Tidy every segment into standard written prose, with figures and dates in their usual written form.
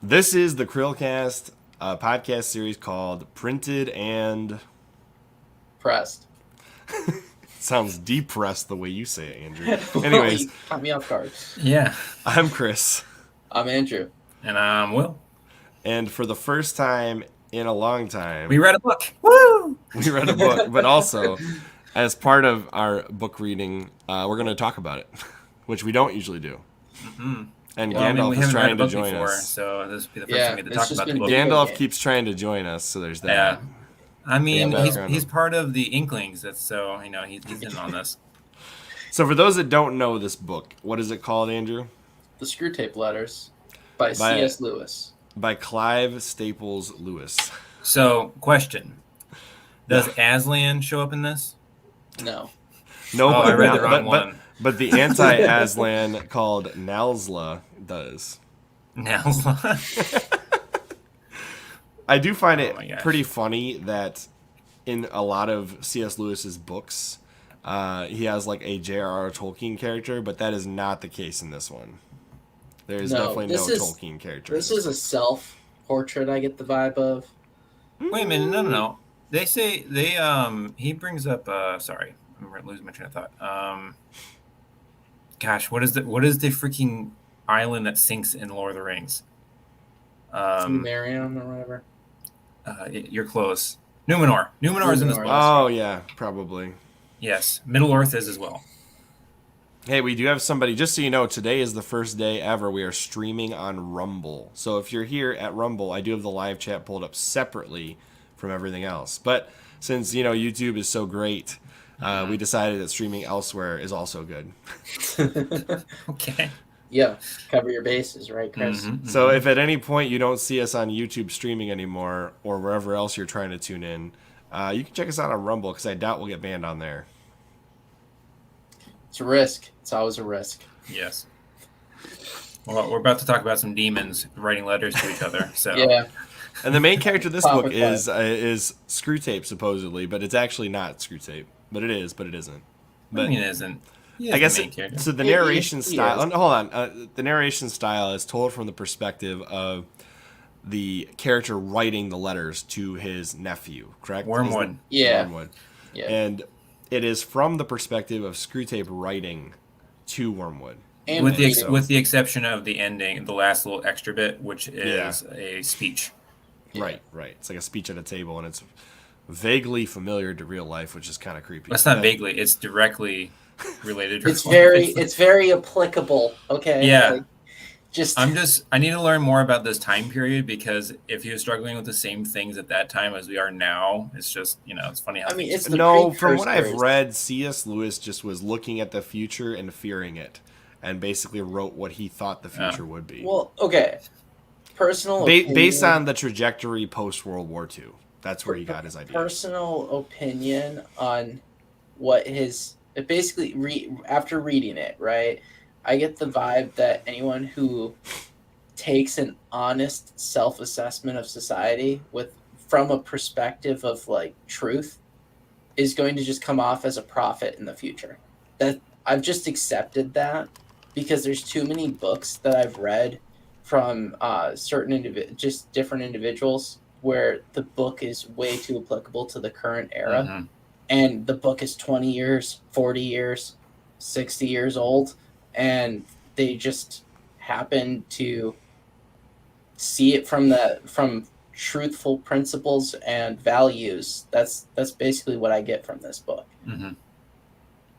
This is the Krillcast podcast series called Printed and... Pressed. Sounds depressed the way you say it, Andrew. Well, Anyways, you caught me off guard. Yeah. I'm Chris. I'm Andrew. And I'm Will. And for the first time in a long time... We read a book. Woo! We read a book, but also, as part of our book reading, we're going to talk about it, which we don't usually do. Mm-hmm. And Well, Gandalf we is haven't read trying a to book join before, us. so this will be the first Yeah, time we get to it's talk just about the been book. video Gandalf game. keeps trying to join us, so there's that. Yeah. I mean, Yeah, he's part of the Inklings, that's so, he's in on this. So for those that don't know this book, what is it called, Andrew? The Screwtape Letters by C.S. Lewis. By Clive Staples Lewis. So, question. Does Aslan show up in this? No. No, I read the wrong one. But the anti-Aslan called Nalzla does. Nalzla? I do find Oh it my gosh. pretty funny that in a lot of C.S. Lewis's books, he has like a J.R.R. Tolkien character, but that is not the case in this one. There is definitely no Tolkien character. This is a self-portrait I get the vibe of. Wait a minute, no. They say, he brings up, sorry, I'm losing my train of thought. Gosh, what is the freaking island that sinks in Lord of the Rings? Marion or whatever. You're close. Numenor. Numenor is in this book. Oh, yeah, probably. Yes, Middle Earth is as well. Hey, we do have somebody, just so you know, today is the first day ever we are streaming on Rumble. So if you're here at Rumble, I do have the live chat pulled up separately from everything else. But since, YouTube is so great, we decided that streaming elsewhere is also good. Okay. Yeah, cover your bases, right, Chris? So if at any point you don't see us on YouTube streaming anymore or wherever else you're trying to tune in, you can check us out on Rumble because I doubt we'll get banned on there. It's a risk. It's always a risk. Yes. Well, we're about to talk about some demons writing letters to each other. So Yeah. And the main character of this book Topic is Screwtape, supposedly, but it's actually not Screwtape. But it is, but it isn't. But, I mean, it isn't. He is I guess the main character. so. The He narration is. style. Hold on. The narration style is told from the perspective of the character writing the letters to his nephew. Correct? Wormwood. Yeah. Wormwood. Yeah. And it is from the perspective of Screwtape writing to Wormwood. And with Peter. the exception of the ending, the last little extra bit, which is a speech. Yeah. Right. It's like a speech at a table, and it's vaguely familiar to real life, which is kind of creepy. That's not vaguely; it's directly related. To It's real life. it's very applicable. Okay. Yeah. Like, I need to learn more about this time period because if he was struggling with the same things at that time as we are now, it's just, it's funny how I mean, things- it's the No, from what I've precursors. read, C.S. Lewis just was looking at the future and fearing it, and basically wrote what he thought the future would be. Well, okay. Personal opinion, Based on the trajectory post World War II. That's where he got his idea. personal opinion on what basically after reading it, right? I get the vibe that anyone who takes an honest self-assessment of society from a perspective of like truth is going to just come off as a prophet in the future. That I've just accepted that because there's too many books that I've read from certain just different individuals where the book is way too applicable to the current era. Mhm. And the book is 20 years, 40 years, 60 years old, and they just happen to see it from truthful principles and values. That's basically what I get from this book. Mhm.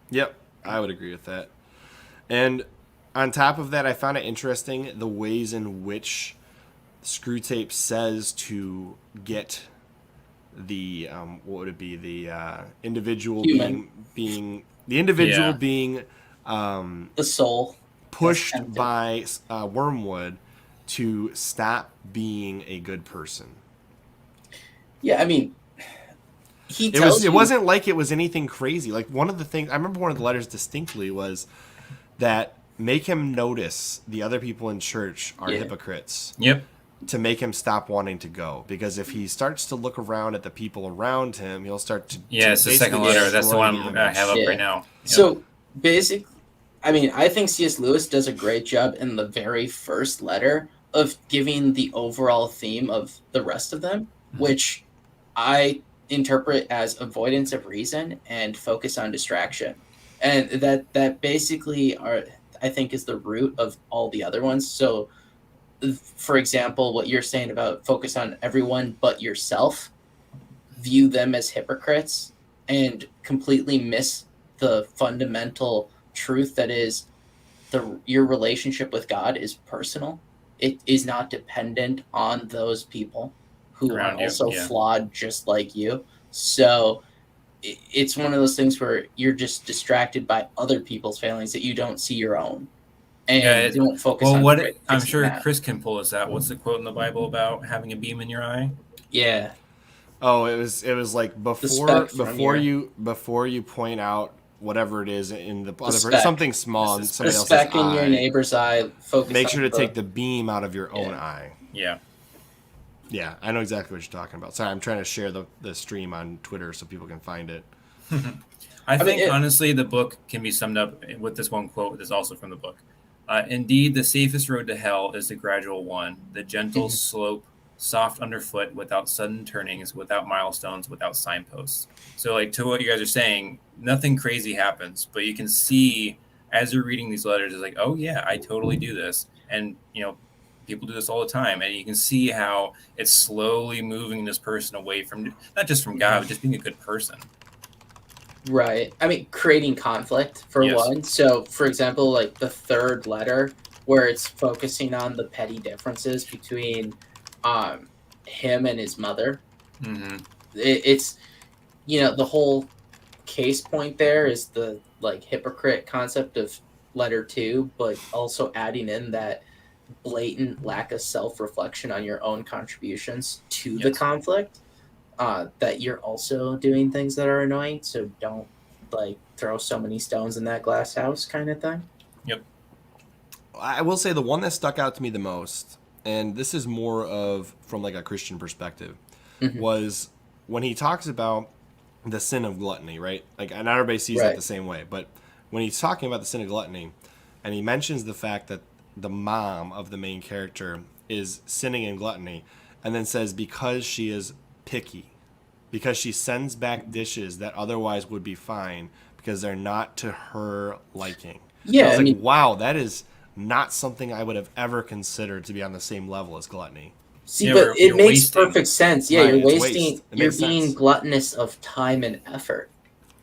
Yep, I would agree with that. And on top of that, I found it interesting the ways in which Screwtape says to get the what would it be, the individual Human. being the individual Yeah. being The soul. pushed That's by Wormwood to stop being a good person. Yeah, I mean, he tells It wasn't like it was anything crazy. Like one of the things I remember, one of the letters distinctly was that make him notice the other people in church are hypocrites. Yep. To make him stop wanting to go, because if he starts to look around at the people around him, he'll start to Yeah, it's the second basically letter. That's the one destroy I have up Yeah. right now. Yep. So basically, I mean, I think C.S. Lewis does a great job in the very first letter of giving the overall theme of the rest of them, which I interpret as avoidance of reason and focus on distraction. And that basically are, I think, is the root of all the other ones. So for example, what you're saying about focus on everyone but yourself, view them as hypocrites and completely miss the fundamental truth that is your relationship with God is personal. It is not dependent on those people who are Around you, also yeah. flawed just like you. So it's one of those things where you're just distracted by other people's failings that you don't see your own, and Yeah. you don't focus Well, on I'm fixing sure that. Chris can pull us out. What's the quote in the Bible about having a beam in your eye? Yeah, Oh, it was like the speck from your before you point out whatever it is in the other person, speck, something small in This is the somebody else's speck in your eye. neighbor's eye. Focus Make on sure to take the beam out of your own Yeah. eye. Yeah. Yeah, I know exactly what you're talking about. Sorry, I'm trying to share the stream on Twitter so people can find it. I think, mean, honestly, the book can be summed up with this one quote that's also from the book. Indeed, the safest road to hell is the gradual one, the gentle slope, soft underfoot, without sudden turnings, without milestones, without signposts. So, like, to what you guys are saying, nothing crazy happens, but you can see as you're reading these letters, it's like, oh, yeah, I totally do this. And, people do this all the time. And you can see how it's slowly moving this person away from, not just from God, but just being a good person. Right. I mean, creating conflict for Yes. one. So, for example, like the third letter, where it's focusing on the petty differences between him and his mother. Mm-hmm. It's the whole case point there is the like hypocrite concept of letter 2, but also adding in that blatant lack of self-reflection on your own contributions to the Yes. conflict. That you're also doing things that are annoying, so don't like throw so many stones in that glass house kind of thing. Yep. I will say the one that stuck out to me the most, and this is more of from like a Christian perspective, was when he talks about the sin of gluttony, right? Like, and not everybody sees Right. it the same way, but when he's talking about the sin of gluttony, and he mentions the fact that the mom of the main character is sinning in gluttony, and then says because she is picky, because she sends back dishes that otherwise would be fine because they're not to her liking. Yeah, And I was I like, mean, wow, that is not something I would have ever considered to be on the same level as gluttony. see, Yeah, but it you're makes wasting. perfect sense. Yeah, Right, you're it's wasting. waste. It You're makes being sense. gluttonous of time and effort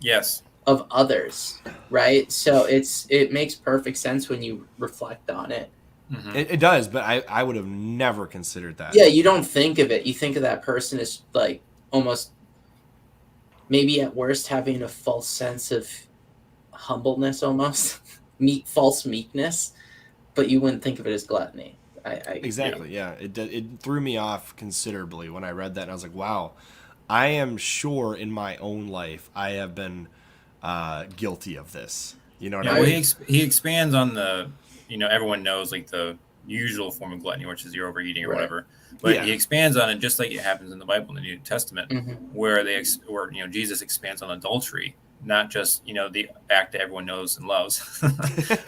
Yes. of others, right? So it makes perfect sense when you reflect on it. Mm-hmm. It does, but I would have never considered that. Yeah, you don't think of it. You think of that person as like almost maybe at worst having a false sense of humbleness, almost false meekness, but you wouldn't think of it as gluttony. I Exactly. Yeah. It threw me off considerably when I read that, and I was like, wow, I am sure in my own life I have been guilty of this. You know what Yeah. I Well, mean? he expands on the, everyone knows like the usual form of gluttony, which is you're overeating or Right. whatever. But Yeah. he expands on it just like it happens in the Bible in the New Testament, where Jesus expands on adultery, not just the act that everyone knows and loves,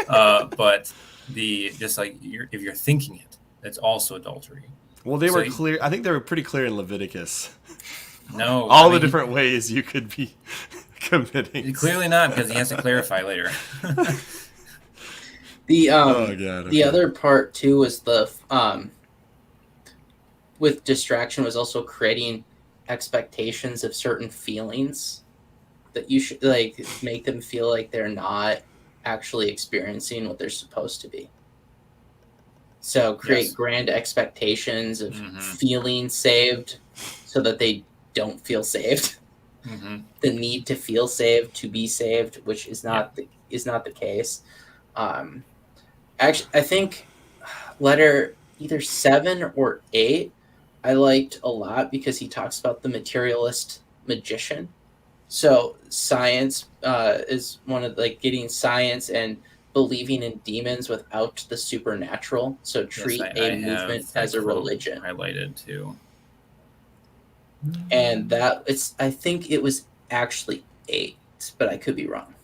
but just like if you're thinking it, that's also adultery. Well, they So were clear. I think they were pretty clear in Leviticus. No, All the different ways you could be committing. Clearly not, because he has to clarify later. The Oh god. the other part too was the with distraction was also creating expectations of certain feelings that you should like make them feel like they're not actually experiencing what they're supposed to be. So create Yes. grand expectations of feeling saved so that they don't feel saved. The need to feel saved, to be saved, which is not the case. Actually, I think letter either 7 or 8 I liked a lot because he talks about the materialist magician. So science is one of like getting science and believing in demons without the supernatural. So treat a movement as a religion. Highlighted too. And that I think it was actually 8, but I could be wrong.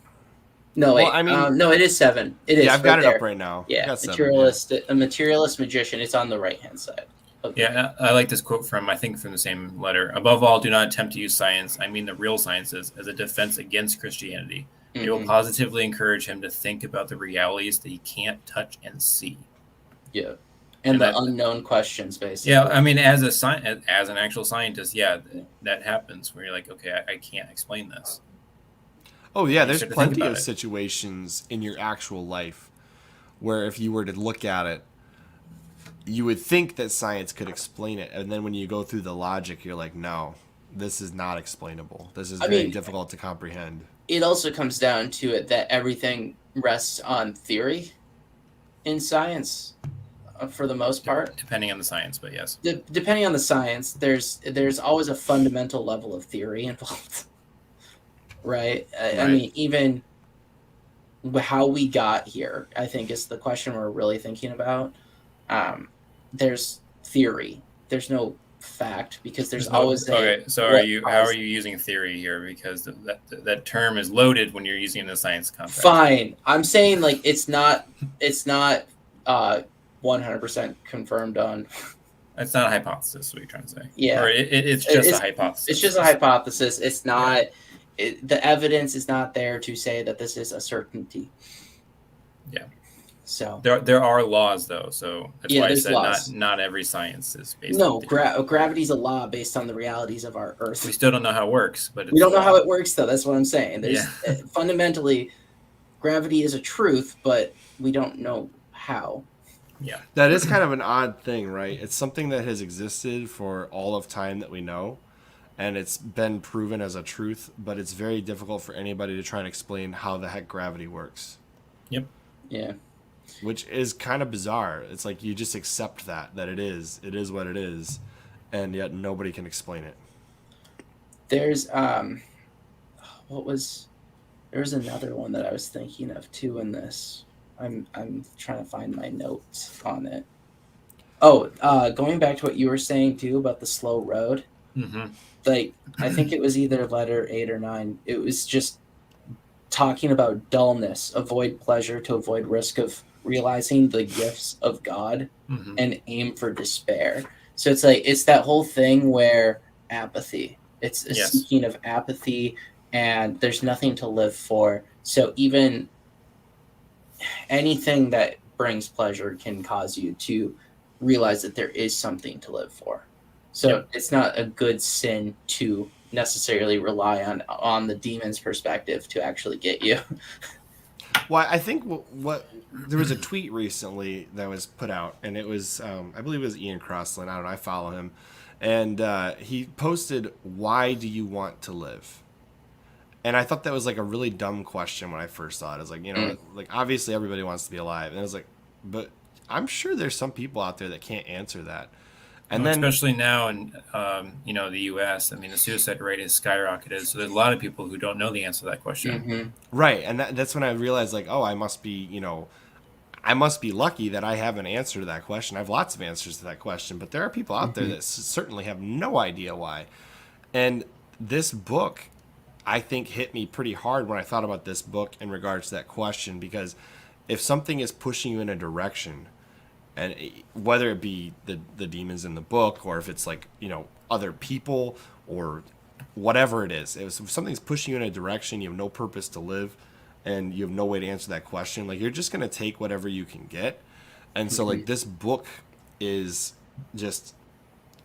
No, Well, wait. I mean, No, it is 7. It is yeah, I've got right it up there. right now. I Yeah, got 7. Yeah. a materialist magician. It's on the right hand side. Of the Yeah, I like this quote from, I think, from the same letter. Above all, do not attempt to use science, I mean the real sciences, as a defense against Christianity. It will positively encourage him to think about the realities that he can't touch and see. Yeah, and the that, unknown questions, basically. Yeah, I mean, as an actual scientist, that happens where you're like, okay, I can't explain this. Oh yeah, You there's start to think plenty about of it. situations in your actual life where if you were to look at it, you would think that science could explain it, and then when you go through the logic, you're like, no, this is not explainable. This is very difficult to comprehend. It also comes down to it that everything rests on theory in science, for the most part. Depending on the science, but yes. Depending on the science, there's always a fundamental level of theory involved, right? I mean, even how we got here, I think, is the question we're really thinking about. There's theory. There's no fact, because there's always okay. So how are you using theory here? Because that term is loaded when you're using it in a science context. Fine, I'm saying like it's not 100% confirmed on. It's not a hypothesis. What you're trying to say? Yeah, or it's just a hypothesis. It's just a hypothesis. It's not. The evidence is not there to say that this is a certainty. Yeah. So there are laws though, so that's why I said laws. not every science is based. No, gravity's a law based on the realities of our Earth. We still don't know how it works, but we don't know how it works though. That's what I'm saying. There's Yeah. Fundamentally, gravity is a truth, but we don't know how. Yeah, that is kind of an odd thing, right? It's something that has existed for all of time that we know, and it's been proven as a truth, but it's very difficult for anybody to try and explain how the heck gravity works. Yep. Yeah. Which is kind of bizarre. It's like you just accept that it is what it is, and yet nobody can explain it. There's there's another one that I was thinking of too in this. I'm trying to find my notes on it. Oh, going back to what you were saying too about the slow road. Mm-hmm. Like, I think it was either letter 8 or 9. It was just talking about dullness, avoid pleasure to avoid risk of realizing the gifts of God, and aim for despair. So it's like, it's that whole thing where apathy, it's a seeking of apathy, and there's nothing to live for. So even anything that brings pleasure can cause you to realize that there is something to live for. So it's not a good sin to necessarily rely on the demon's perspective to actually get you. Well, I think what there was a tweet recently that was put out, and it was I believe it was Ian Crossland. I don't know. I follow him, and he posted, "Why do you want to live?" And I thought that was like a really dumb question when I first saw it. I was like, like obviously everybody wants to be alive, and I was like, but I'm sure there's some people out there that can't answer that. And then, especially now in the U.S., I mean, the suicide rate has skyrocketed. So there's a lot of people who don't know the answer to that question. Right, and that's when I realized, like, oh, I must be lucky that I have an answer to that question. I have lots of answers to that question, but there are people out there that certainly have no idea why. And this book, I think, hit me pretty hard when I thought about this book in regards to that question, because if something is pushing you in a direction, and whether it be the demons in the book, or if it's like, other people, or whatever it is, if something's pushing you in a direction, you have no purpose to live, and you have no way to answer that question, like, you're just going to take whatever you can get. And so like this book is just,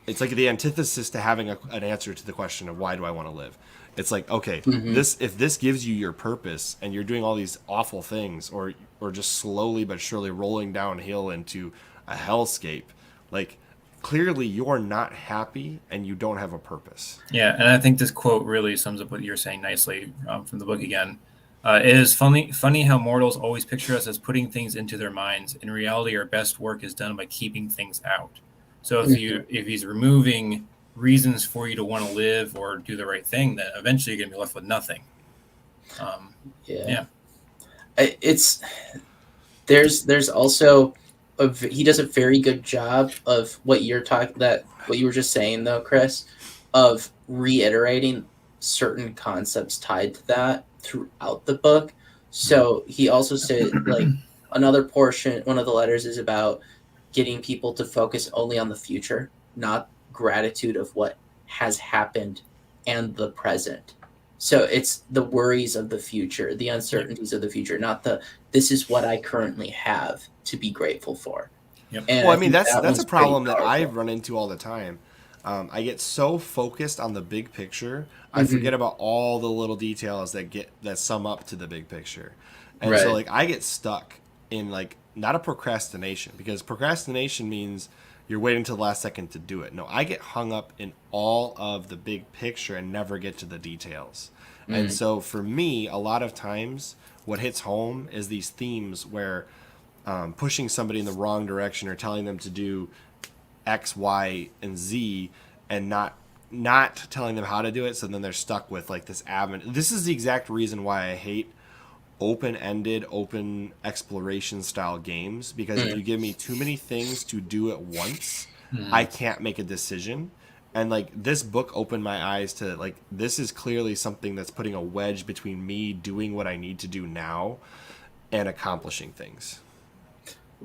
it's like the antithesis to having an answer to the question of why do I want to live. It's like, okay, if this gives you your purpose, and you're doing all these awful things, or just slowly but surely rolling downhill into a hellscape, like, clearly you're not happy and you don't have a purpose. Yeah, and I think this quote really sums up what you're saying nicely from the book again. It is funny how mortals always picture us as putting things into their minds. In reality, our best work is done by keeping things out. So if he's removing reasons for you to want to live or do the right thing, then eventually you're going to be left with nothing. It's there's also he does a very good job of what you were just saying though, Chris, of reiterating certain concepts tied to that throughout the book. So he also said, like, another portion, one of the letters is about getting people to focus only on the future, not gratitude of what has happened and the present. So it's the worries of the future, the uncertainties of the future, not the this is what I currently have to be grateful for. Yep. And Well, I I mean think that that's a one's pretty problem that I powerful. run into all the time. I get so focused on the big picture, I Hmm. forget about all the little details that sum up to the big picture, and so Right. like I get stuck in like not a procrastination because procrastination means you're waiting till the last second to do it. No, I get hung up in all of the big picture and never get to the details. And Mm. so for me, a lot of times what hits home is these themes where pushing somebody in the wrong direction or telling them to do X, Y, and Z, and not telling them how to do it. So then they're stuck with like this avenue. This is the exact reason why I hate open-ended, open exploration style games because if Mm. you give me too many things to do at once, I Mhm. can't make a decision. And like this book opened my eyes to like this is clearly something that's putting a wedge between me doing what I need to do now and accomplishing things.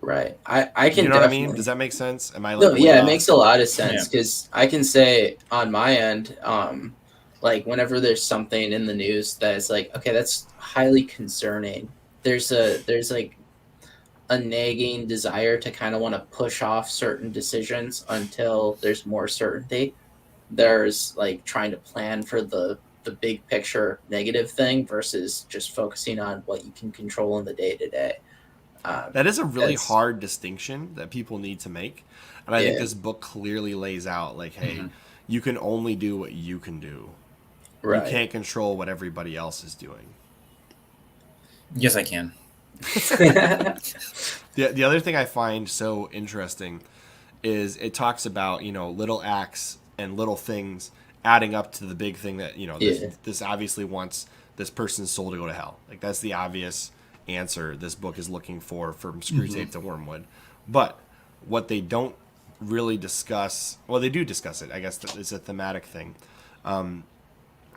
Right. I You can know what I mean? definitely. Does that make sense? Am I No, like way yeah, it off? makes a lot of Yeah. sense because I can say on my end, like whenever there's something in the news that is like, okay, that's highly concerning. There's like a nagging desire to kind of want to push off certain decisions until there's more certainty. There's like trying to plan for the big picture negative thing versus just focusing on what you can control in the day to day. That is a really That's hard distinction that people need to make. And I think yeah, this book clearly lays out like, hey, Mhm. you can only do what you can do. You right. can't control what everybody else is doing. Yes, I can. The other thing I find so interesting is it talks about, little acts and little things adding up to the big thing that, this Yeah. this obviously wants this person's soul to go to hell. Like that's the obvious answer this book is looking for from Hmm. Screwtape to Wormwood. But what they don't really discuss, well they do discuss it, I guess it's a thematic thing,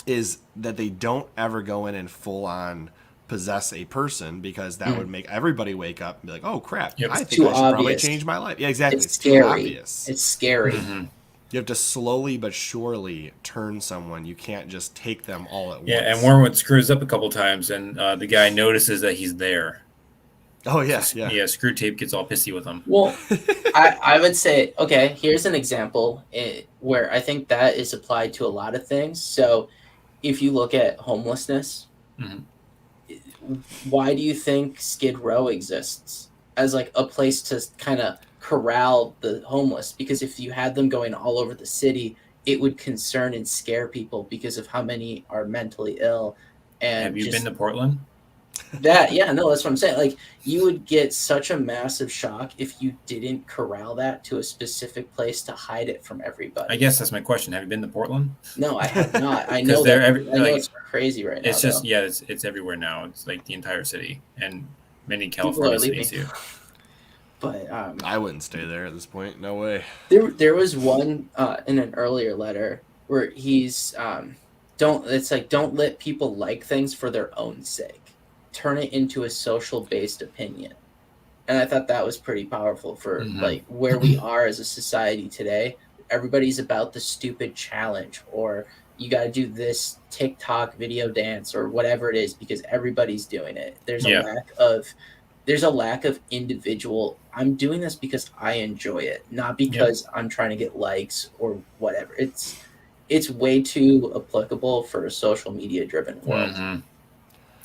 is that they don't ever go in and full on possess a person because that would Mm. make everybody wake up and be like, "Oh crap, Yep. It's I think too I should probably obvious. change my life." Yeah, exactly. It's It's too scary. obvious. It's scary. Hmm. You have to slowly but surely turn someone. You can't just take them all at Yeah, and once. Wormwood screws up a couple times, and the guy notices that he's there. Oh So yeah, yeah. yeah, Screwtape gets all pissy with him. Well, I would say, okay, here's an example where I think that is applied to a lot of things. So if you look at homelessness, Hmm. why do you think Skid Row exists as like a place to kind of corral the homeless? Because if you had them going all over the city, it would concern and scare people because of how many are mentally ill Have and you been just to Portland? that. Yeah, no, that's what I'm saying. Like you would get such a massive shock if you didn't corral that to a specific place to hide it from I everybody. guess that's my question. Have you been to Portland? No, I have not. I Because know they're that every I know like it's crazy right now it's just though. yeah, it's everywhere now. It's like the entire city and many People are California cities leaving. too. But I wouldn't stay there at this point. No way. there was one in an earlier letter where he's don't it's like don't let people like things for their own sake. Turn it into a social based opinion. And I thought that was pretty powerful for Hmm. like where we are as a society today. Everybody's about the stupid challenge or you got to do this TikTok video dance or whatever it is because everybody's doing it. Yeah. There's a lack of individual. I'm doing this because I enjoy it, not Yep. because I'm trying to get likes or whatever. It's way too applicable for a social media driven world. Hmm.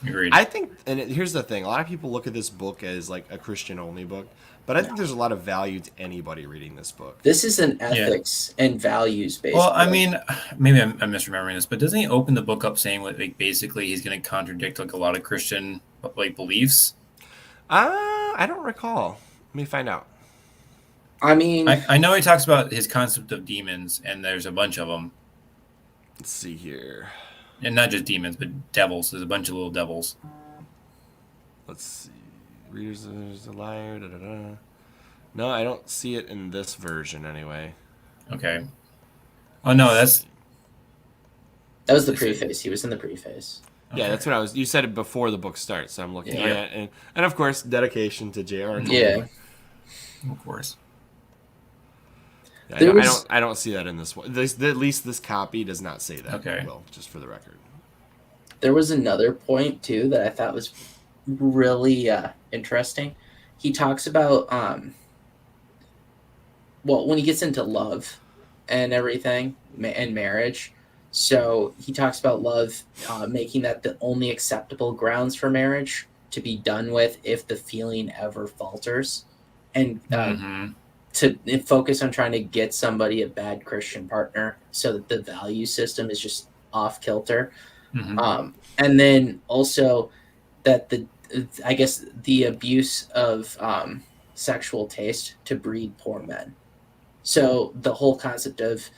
Agreed. I think, and here's the thing: a lot of people look at this book as like a Christian only book, but I No. think there's a lot of value to anybody reading this book. This is an Yeah. ethics and values Well, based I book. mean, maybe I'm misremembering this, but doesn't he open the book up saying like basically he's going to contradict like a lot of Christian like beliefs? I don't recall. Let me find out. I mean, I know he talks about his concept of demons, and there's a bunch of them, Let's see here. and not just demons, but devils. There's a bunch of little devils. Let's see. Readers is a liar. Da, da, da. No, I don't see it in this version anyway. Okay. Oh no, Let's that's see. that was the is it? preface. He was in the preface. Yeah, that's what I was. You said it before the book starts, so I'm looking at it, and of course, dedication to J.R. Yeah. Of course. Yeah, I don't see that in this one. At least this copy does not say that. Okay. Will, just for the record. There was another point too that I thought was really interesting. He talks about well, when he gets into love and everything and marriage. So he talks about love making that the only acceptable grounds for marriage to be done with if the feeling ever falters, and to focus on trying to get somebody a bad Christian partner so that the value system is just off kilter. And then also that I guess the abuse of sexual taste to breed poor men. So the whole concept of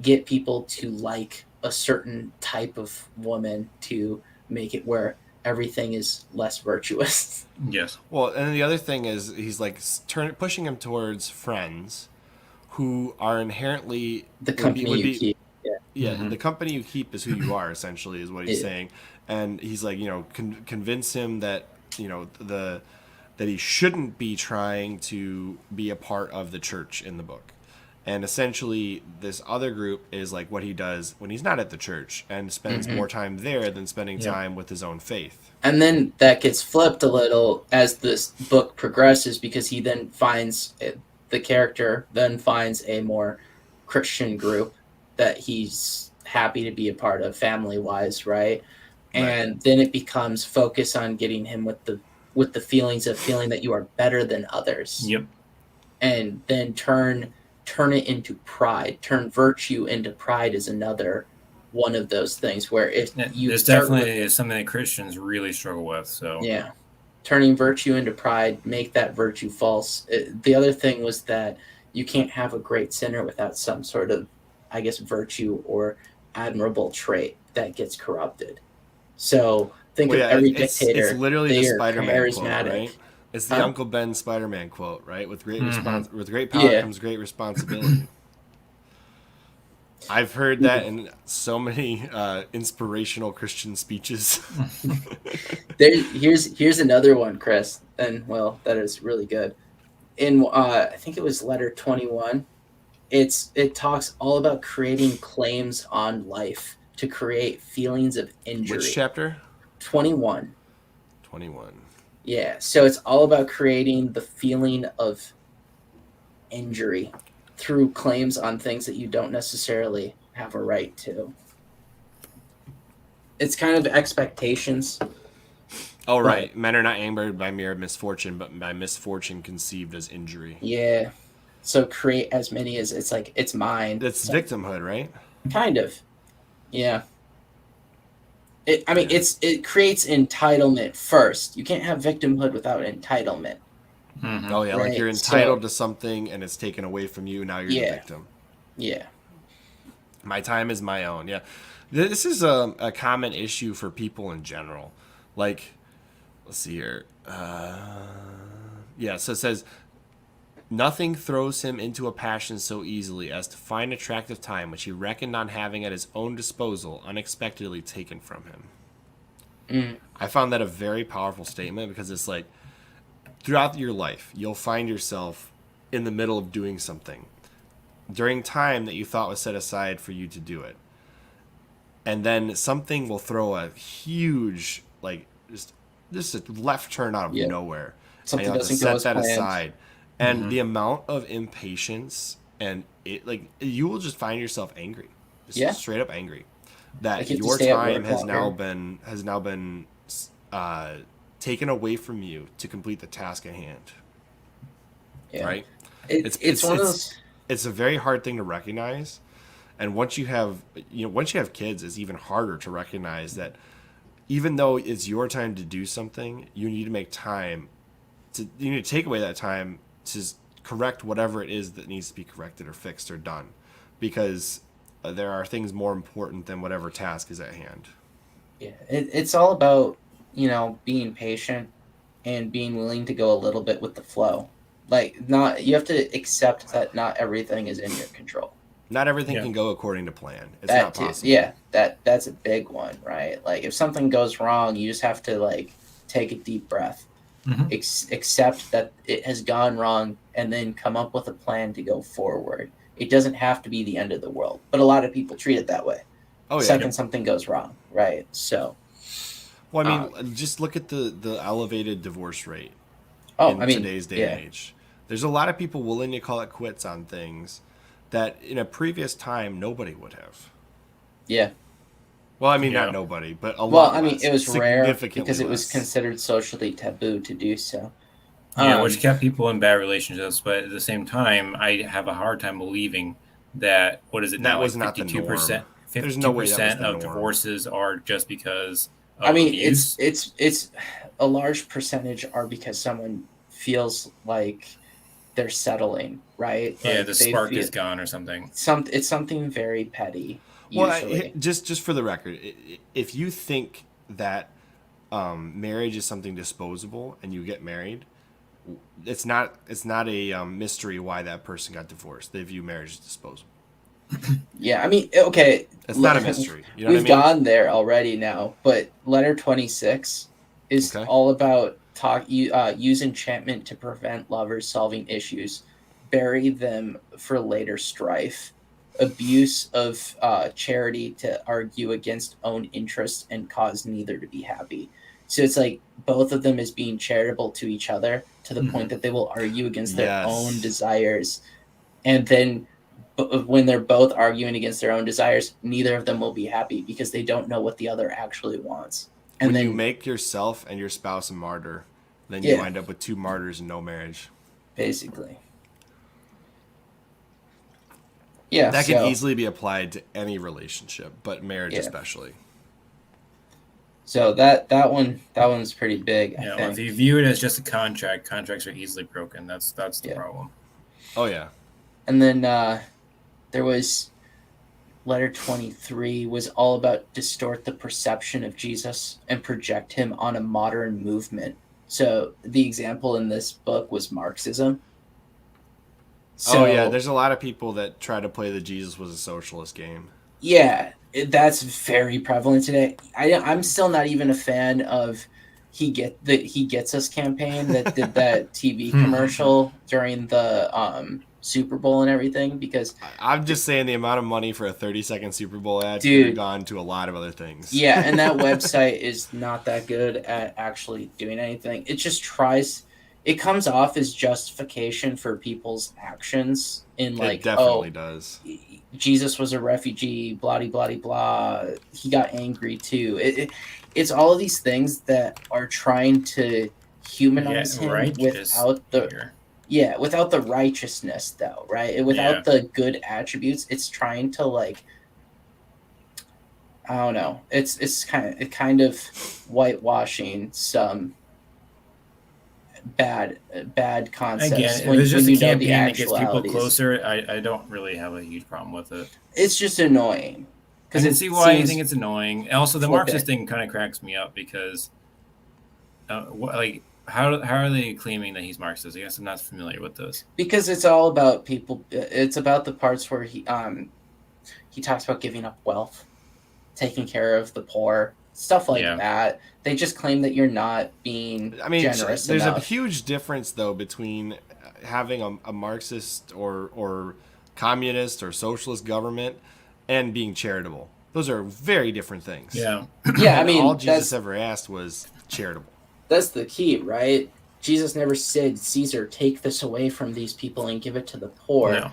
get people to like a certain type of woman to make it where everything is less virtuous. Yes. Well, and the other thing is he's like pushing him towards friends who are inherently The company you keep. Yeah, the company you keep is who you are, essentially, is what he's saying. And he's like, convince him that, that he shouldn't be trying to be a part of the church in the book. And essentially, this other group is like what he does when he's not at the church and spends more time there than spending time with his own faith. And then that gets flipped a little as this book progresses, because he then finds the character then finds a more Christian group that he's happy to be a part of family-wise, right? And then it becomes focus on getting him with the feelings of feeling that you are better than others. Yep. And then turn it into pride. Turn virtue into pride is another one of those things where if you there's definitely something that Christians really struggle with. So yeah, turning virtue into pride, make that virtue false. The other thing was that you can't have a great sinner without some sort of, I guess, virtue or admirable trait that gets corrupted. So think of every dictator. It's literally the Spider-Man quote, right? It's the Huh? Uncle Ben Spider-Man quote, right? With great with great power comes great responsibility. I've heard that in so many inspirational Christian speeches. Here's another one, Chris, and well, that is really good. In I think it was letter 21. It talks all about creating claims on life to create feelings of injury. Which chapter? 21. 21. Yeah, so it's all about creating the feeling of injury through claims on things that you don't necessarily have a right to. It's kind of expectations. Oh, right. Men are not angered by mere misfortune, but by misfortune conceived as injury. Yeah. So create as many as it's like, it's mine. That's victimhood, right? Kind of. Yeah. It creates entitlement first. You can't have victimhood without entitlement. Oh, yeah. Right. Like you're entitled to something and it's taken away from you. Now you're the victim. Yeah. My time is my own. Yeah. This is a common issue for people in general. Like, let's see here. Yeah. So it says, nothing throws him into a passion so easily as to find attractive time, which he reckoned on having at his own disposal, unexpectedly taken from him. I found that a very powerful statement, because it's like, throughout your life, you'll find yourself in the middle of doing something during time that you thought was set aside for you to do it. And then something will throw a huge, like, just a left turn out of nowhere. Something and you have to doesn't go set as that planned. aside. And the amount of impatience, and it, like, you will just find yourself angry, just straight up angry, that your time has now been taken away from you to complete the task at hand. Yeah. Right? It's one of those. It's a very hard thing to recognize, and once you have kids, it's even harder to recognize that even though it's your time to do something, you need to make time you need to take away that time to correct whatever it is that needs to be corrected or fixed or done, because there are things more important than whatever task is at hand. Yeah, it's all about, being patient and being willing to go a little bit with the flow. Like, you have to accept that not everything is in your control. Not everything Yeah. can go according to plan. It's That not too. possible. Yeah, that's a big one, right? Like if something goes wrong, you just have to like take a deep breath, Mhm. accept that it has gone wrong, and then come up with a plan to go forward. It doesn't have to be the end of the world, but a lot of people treat it that way. Oh yeah. Second something goes wrong, right? So, Well, I um, mean, just look at the elevated divorce rate oh, in I mean, today's day and yeah, age. There's a lot of people willing to call it quits on things that in a previous time nobody would have. yeah. Well, I mean, Yeah. not nobody, but a Well, lot I mean, less. it was rare Significantly because it was less. considered socially taboo to do so. Yeah, which kept people in bad relationships. But at the same time, I have a hard time believing that, what is it That now, like was not the norm. 52%, There's no way that was 52% the of norm. divorces are just because I of mean, abuse. it's a large percentage are because someone feels like they're settling, right? Yeah, Like the they spark feel is gone or something. it's something very petty Well, usually. just for the record, if you think that marriage is something disposable and you get married, it's not a mystery why that person got divorced. They view marriage as disposable. Yeah, I mean, okay, It's not a mystery. You know we've what I mean? gone there already now, but letter 26 is Okay. all about use enchantment to prevent lovers solving issues, bury them for later strife, abuse of charity to argue against own interests and cause neither to be happy. So it's like both of them is being charitable to each other to the point that they will argue against their own Yes. desires, and then when they're both arguing against their own desires, neither of them will be happy because they don't know what the other actually wants. And When then you make yourself and your spouse a martyr, then you Yeah. wind up with two martyrs and no marriage. basically, yeah, That can so easily be applied to any relationship, but marriage Yeah. especially. so that one's pretty big, I Yeah, well, if think. you view it as just a contract, contracts are easily broken. That's the Yeah. problem. Oh yeah. And then there was letter 23 was all about distort the perception of Jesus and project him on a modern movement. So the example in this book was Marxism. So, Oh yeah, there's a lot of people that try to play the Jesus was a socialist game. yeah, that's very prevalent today. I'm still not even a fan of He Gets Us campaign that did that TV commercial during the Super Bowl and everything, because I'm just saying the amount of money for a 30-second Super Bowl ad could Dude. have gone to a lot of other things. yeah, and that website is not that good at actually doing anything. It just tries. It comes off as justification for people's actions in It like, definitely does. Jesus was a refugee, blah blah blah blah. He got angry too. It's all of these things that are trying to humanize him without the righteousness, though, right? Without the good attributes. It's trying to like, I don't know. It's kind of whitewashing some bad concepts. Again, if it's just a you know the campaign that gets people actualities. closer, I don't really have a huge problem with it. It's just annoying. I can see why you think it's annoying. Also, the flippant. Marxist thing kind of cracks me up because, like, how are they claiming that he's Marxist? I guess I'm not familiar with those. Because it's all about people. It's about the parts where he talks about giving up wealth, taking care of the poor, stuff like that. They just claim that you're not being generous there's enough. a huge difference though between having a Marxist or communist or socialist government and being charitable. Those are very different things. Yeah. Yeah, I mean, all Jesus ever asked was charitable. That's the key, right? Jesus never said, Caesar, take this away from these people and give it to the poor. No.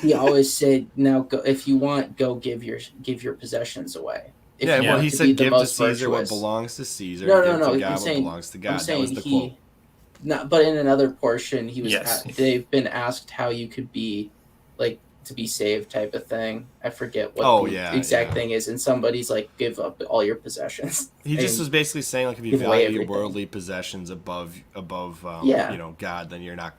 He always said, now go, if you want, go give your possessions away. Well, he said, give to Caesar what belongs to Caesar. No, give to God I'm what saying, belongs to God. I'm saying that was the quote. But in another portion, he was. Yes. They've been asked how you could be, like, to be saved, type of thing. I forget what the exact thing is, and somebody's like, give up all your possessions. He just was basically saying, like, if you value worldly possessions above God, then you're not.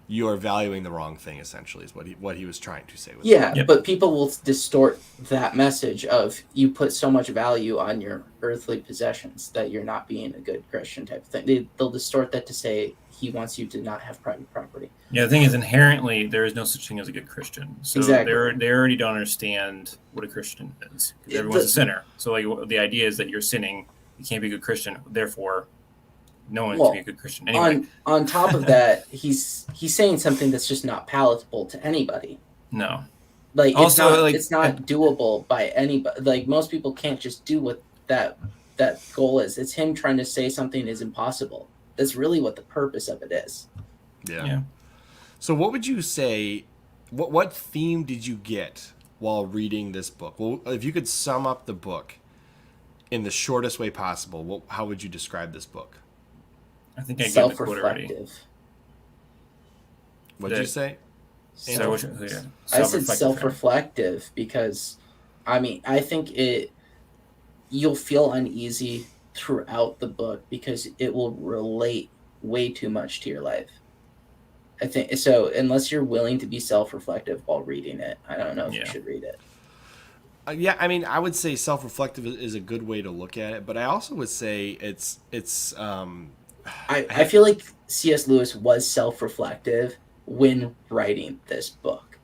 You are valuing the wrong thing. Essentially, is what he was trying to say. With that. But people will distort that message of you put so much value on your earthly possessions that you're not being a good Christian type of thing. They'll distort that to say he wants you to not have private property. Yeah, the thing is, inherently, there is no such thing as a good Christian. So Exactly. they already don't understand what a Christian is. Because everyone's a sinner. So like the idea is that you're sinning, you can't be a good Christian. Therefore, no one can be a good Christian. Anyway, on top of that, he's saying something that's just not palatable to anybody. no. Like Also, it's not doable by anybody. Like most people can't just do what that goal is. It's him trying to say something is impossible. That's really what the purpose of it is. Yeah. So what would you say, what theme did you get while reading this book? Well, if you could sum up the book in the shortest way possible, how would you describe this book? I think I gave the quote already. Self-reflective. What did you say? I said self-reflective because, I mean, I think you'll feel uneasy throughout the book because it will relate way too much to your life. I think so. Unless you're willing to be self-reflective while reading it, I don't know if you should read it. Yeah, I mean, I would say self-reflective is a good way to look at it, but I also would say it's. I feel like C.S. Lewis was self-reflective when writing this book.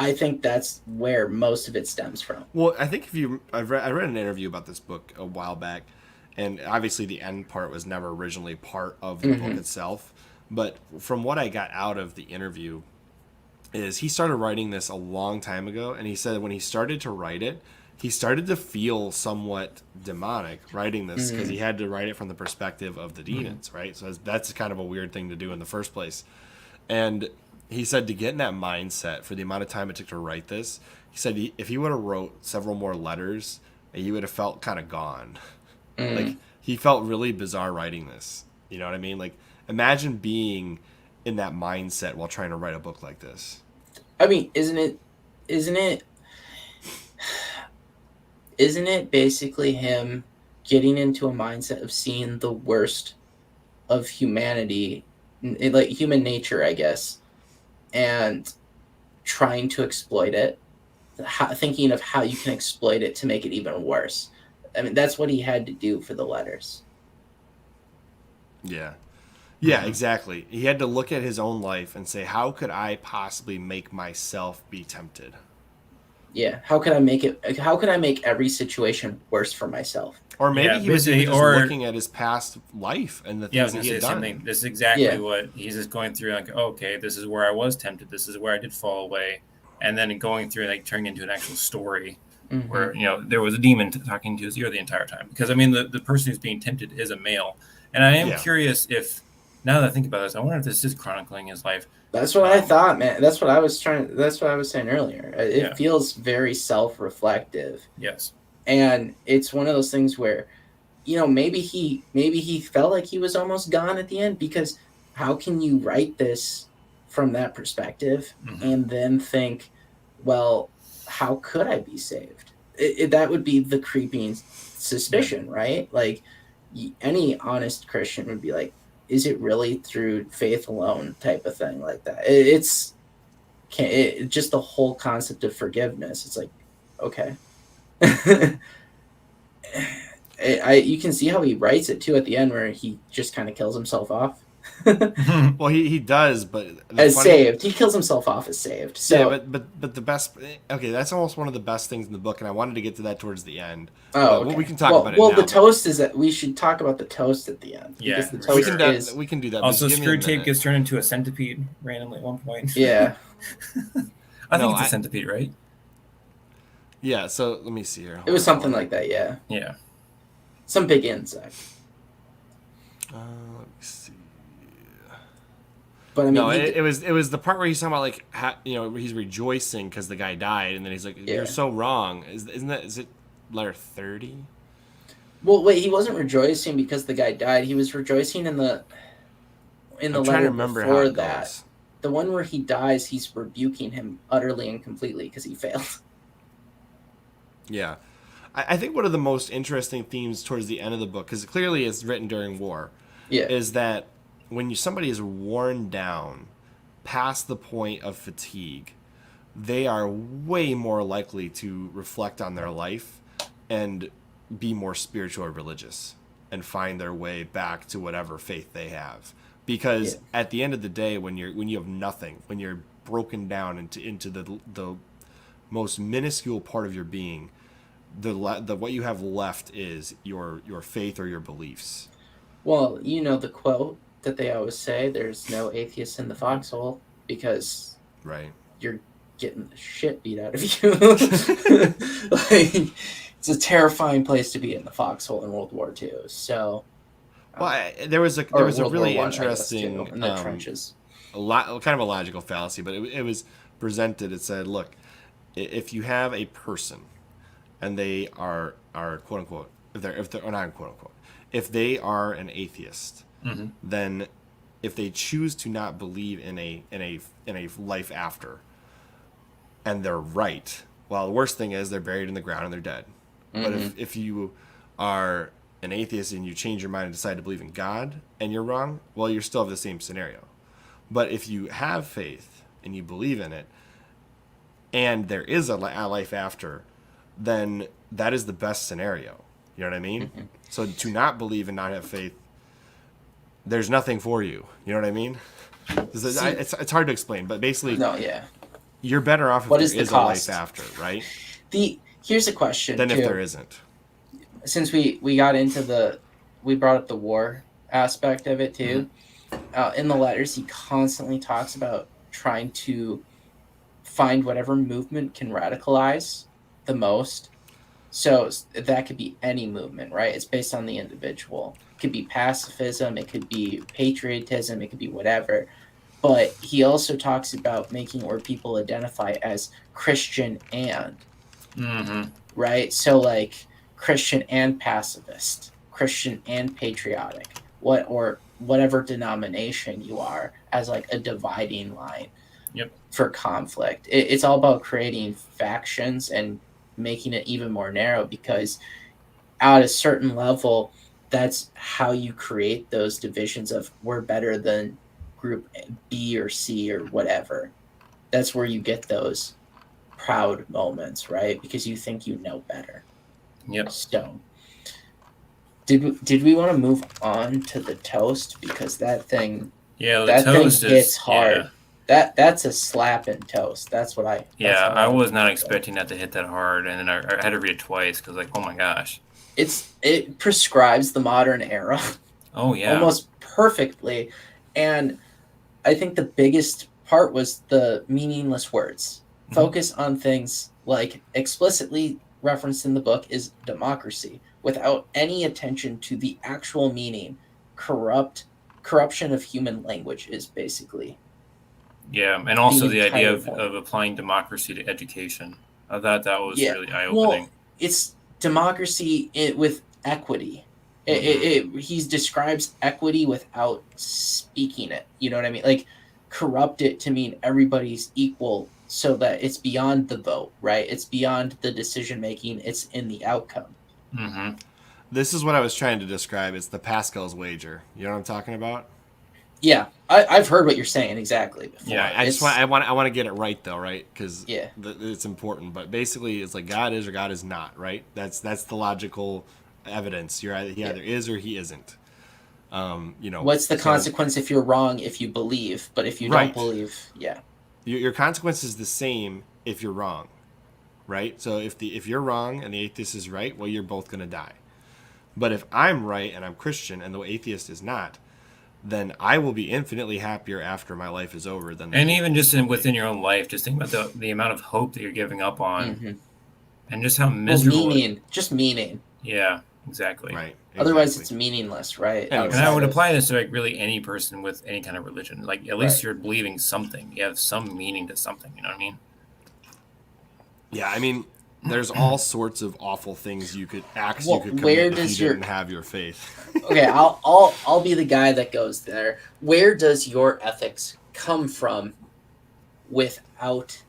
I think that's where most of it stems from. Well, I think I read an interview about this book a while back, and obviously the end part was never originally part of the book itself. But from what I got out of the interview, is he started writing this a long time ago, and he said when he started to write it, he started to feel somewhat demonic writing this because he had to write it from the perspective of the demons, right? So that's kind of a weird thing to do in the first place. And he said to get in that mindset for the amount of time it took to write this, he said if he would have wrote several more letters, he would have felt kind of gone. Like he felt really bizarre writing this. You know what I mean? Like imagine being in that mindset while trying to write a book like this. I mean, isn't it basically him getting into a mindset of seeing the worst of humanity, like human nature, I guess, and trying to exploit it, thinking of how you can exploit it to make it even worse. I mean, that's what he had to do for the letters. Yeah. Yeah, exactly. He had to look at his own life and say, how could I possibly make myself be tempted? Yeah, how can I make every situation worse for myself? Or maybe he was just looking at his past life and the things that he had done. This is exactly what he's just going through. Like, okay, this is where I was tempted. This is where I did fall away, and then going through like turning into an actual story where there was a demon talking to his ear the entire time. Because I mean, the person who's being tempted is a male, and I am curious if now that I think about this, I wonder if this is chronicling his life. That's what I thought, man. That's what I was saying earlier. It feels very self-reflective. Yes. And it's one of those things where, maybe he felt like he was almost gone at the end, because how can you write this from that perspective and then think, well, how could I be saved? That would be the creeping suspicion, right? Like any honest Christian would be like, is it really through faith alone type of thing like that? It's just the whole concept of forgiveness. It's like, okay. You can see how he writes it too at the end, where he just kind of kills himself off. Well, he does, but saved. He kills himself off as saved. So yeah, but the best. Okay, that's almost one of the best things in the book, and I wanted to get to that towards the end. Oh, okay. We can talk about it. Well, now, the toast is that we should talk about the toast at the end. Yeah, the toast we can do that. Also, Screwtape gets turned into a centipede randomly at one point. Yeah, I think it's a centipede, right? Yeah. So let me see here. It was something like that. Yeah. Yeah. Some big insect. Let me see. But I mean, no, it was the part where he's talking about like he's rejoicing because the guy died, and then he's like, "You're so wrong." Is it letter 30? Well, wait, he wasn't rejoicing because the guy died. He was rejoicing in the letter before that. Goes. The one where he dies, he's rebuking him utterly and completely because he failed. Yeah. I think one of the most interesting themes towards the end of the book, because clearly it's written during war, is that when somebody is worn down past the point of fatigue, they are way more likely to reflect on their life and be more spiritual or religious and find their way back to whatever faith they have. because at the end of the day, when you have nothing, when you're broken down into the most minuscule part of your being, the what you have left is your faith or your beliefs. Well, you know the quote that they always say: "There's no atheist in the foxhole," because Right. you're getting the shit beat out of you. Like, it's a terrifying place to be in the foxhole in World War II. So, Well, there was a World really War I, I guess, interesting too, in the trenches. kind of a logical fallacy, but it was presented. It said, look, if you have a person and they are quote unquote, if they're or not quote unquote, if they are an atheist, then if they choose to not believe in a life after, and they're right, well, the worst thing is they're buried in the ground and they're dead. But if you are an atheist and you change your mind and decide to believe in God and you're wrong, well, you're still have the same scenario. But if you have faith and you believe in it and there is a life after, then that is the best scenario. You know what I mean? So to not believe and not have faith, there's nothing for you. You know what I mean? It's hard to explain, but basically, you're better off if there is a life after, right? Here's a question than too. If there isn't. Since we got into we brought up the war aspect of it too. In the letters, he constantly talks about trying to find whatever movement can radicalize the most. So that could be any movement, right? It's based on the individual. It could be pacifism, it could be patriotism, it could be whatever. But he also talks about making where people identify as Christian and, right? So like Christian and pacifist, Christian and patriotic, or whatever denomination you are, as like a dividing line for conflict. It's all about creating factions and making it even more narrow, because at a certain level, that's how you create those divisions of we're better than group B or C or whatever. That's where you get those proud moments, right? Because you think you know better. So did we want to move on to the toast, because that thing toast thing hits hard. That's a slap in toast. That's what I. I was not expecting that to hit that hard, and then I had to read it twice because, like, oh my gosh, it prescribes the modern era. Oh yeah, almost perfectly, and I think the biggest part was the meaningless words. Focus on things like explicitly referenced in the book is democracy, without any attention to the actual meaning. Corruption of human language is basically. Yeah, and also the idea of applying democracy to education. I thought that was really eye-opening. Well, it's democracy with equity. He describes equity without speaking it. You know what I mean? Like, corrupt it to mean everybody's equal, so that it's beyond the vote, right? It's beyond the decision-making. It's in the outcome. This is what I was trying to describe. It's the Pascal's wager. You know what I'm talking about? Yeah, I've heard what you're saying exactly before. Yeah, I want to get it right though, right? Because it's important. But basically, it's like God is or God is not, right? That's the logical evidence. He either is or he isn't. What's the consequence if you're wrong if you believe, but if you don't believe, your consequence is the same if you're wrong, right? So if you're wrong and the atheist is right, well, you're both going to die. But if I'm right and I'm Christian and the atheist is not, then I will be infinitely happier after my life is over than. And even just within your own life, just think about the amount of hope that you're giving up on, and just how miserable. Meaning. Yeah, exactly. Right. Exactly. Otherwise, it's meaningless, right? And I would apply this to like really any person with any kind of religion. Like at least you're believing something. You have some meaning to something. You know what I mean? Yeah, I mean, there's all sorts of awful things you could commit if you didn't have your faith. Okay, I'll be the guy that goes there. Where does your ethics come from without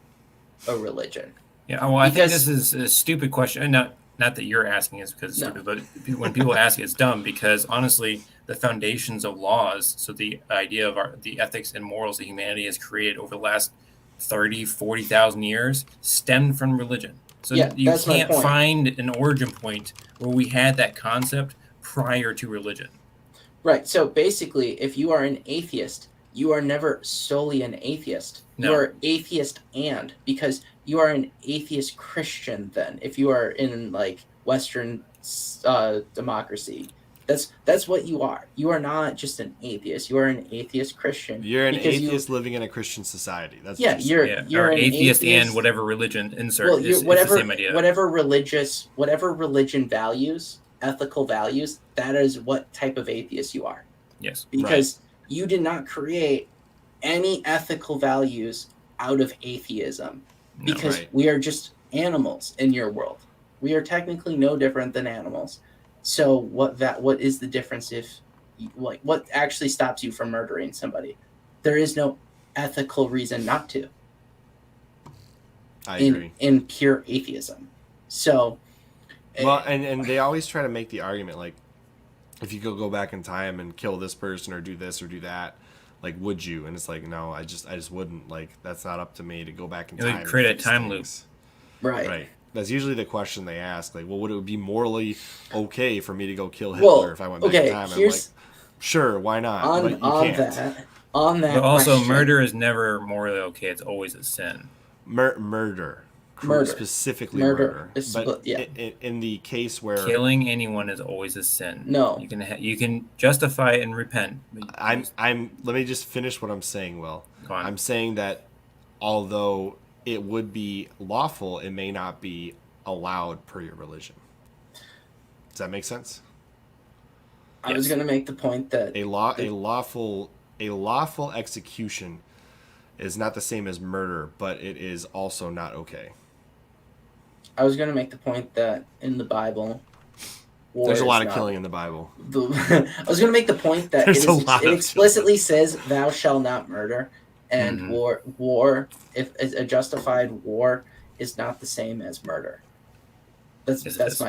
a religion? Yeah, well, I think this is a stupid question. And not that you're asking it because it's stupid, but when people ask it, it's dumb, because honestly, the foundations of laws, so the idea of the ethics and morals that humanity has created over the last 30, 40,000 years stemmed from religion. So you can't find an origin point where we had that concept prior to religion. Right. So basically, if you are an atheist, you are never solely an atheist. You No. are atheist because you are an atheist Christian then. If you are in like Western democracy, that's what you are. You are not just an atheist. You are an atheist Christian. You're an because atheist living in a Christian society. That's Yeah, what you're saying. Yeah, you're or an atheist and atheist. whatever religion insert. Well, It's the whatever same idea. whatever religion values, ethical values, that is what type of atheist you are. Yes. Because you did not create any ethical values out of atheism. No. Because Right. we are just animals in your world. We are technically no different than animals. So what is the difference if what actually stops you from murdering somebody? There is no ethical reason not to. I agree. In pure atheism. So Well, and they always try to make the argument like, if you could go back in time and kill this person or do this or do that, like, would you? And it's like, no, I just wouldn't. Like, that's not up to me to go back in It would time. and create a fix time things. right. That's usually the question they ask. Like, well, would it be morally okay for me to go kill Hitler if I went back in time? And I'm like, sure, why not? But you can't. On that But also, question, murder is never morally okay. It's always a sin. Murder. Specifically murder. But in the case where Killing anyone is always a sin. No. You can justify it and repent. let me just finish what I'm saying, Will. Go on. I'm saying that although it would be lawful, it may not be allowed per your religion. Does that make sense? I was going to make the point that a lawful execution is not the same as murder, but it is also not okay. I was going to make the point that in the Bible, there's a lot of killing in the Bible. I was going to make the point that it explicitly says, "Thou shalt not murder," and war, if a justified war, is not the same as murder. That's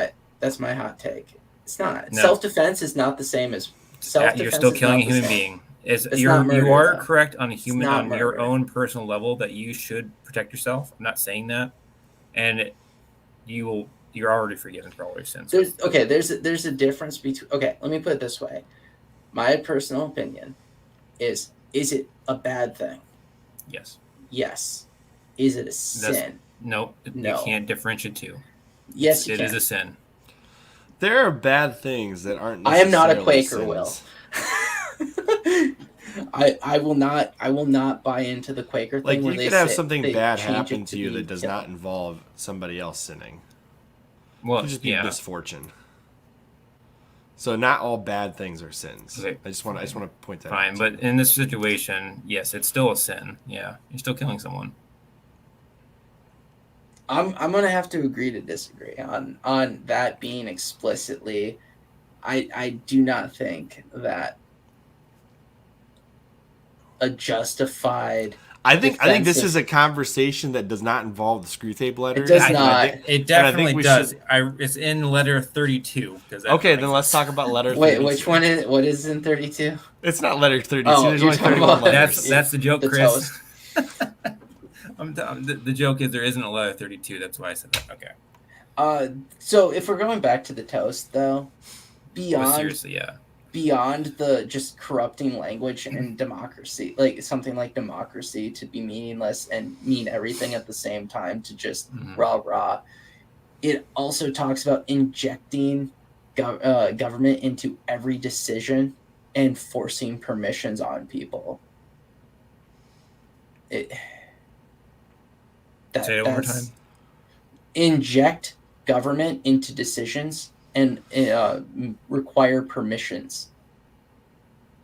my hot take. It's not. No. Self-defense is not the same as self-defense. You're still killing a human being. You are correct on your own personal level that you should protect yourself. I'm not saying that, and you're already forgiven for all your sins. There's a difference between. Okay, let me put it this way. My personal opinion is it a bad thing? Yes. Yes. Is it a sin? No. You can't differentiate two. Yes, it is a sin. There are bad things that aren't necessarily I am not a Quaker, sins. Will. I will not buy into the Quaker thing. Like, you could have something bad happen to you that does not involve somebody else sinning. Well, it could just be misfortune. So not all bad things are sins. Okay. I just want to point that out. Fine, but in this situation, yes, it's still a sin. Yeah, you're still killing someone. I'm gonna have to agree to disagree on that being explicitly. I do not think that a justified. I think this is a conversation that does not involve the Screwtape letter. It does not. It definitely does. It's in letter 32. Okay, then let's talk about letter 32. Wait, which one is? What is in 32? It's not letter 32. There's only 31 letters. That's the joke, Chris. The joke is there isn't a letter 32. That's why I said that. Okay. So if we're going back to the toast, though, seriously, yeah. Beyond the just corrupting language and democracy, like something like democracy to be meaningless and mean everything at the same time to just rah. It also talks about injecting government into every decision and forcing permissions on people. Say it one more time. Inject government into decisions and require permissions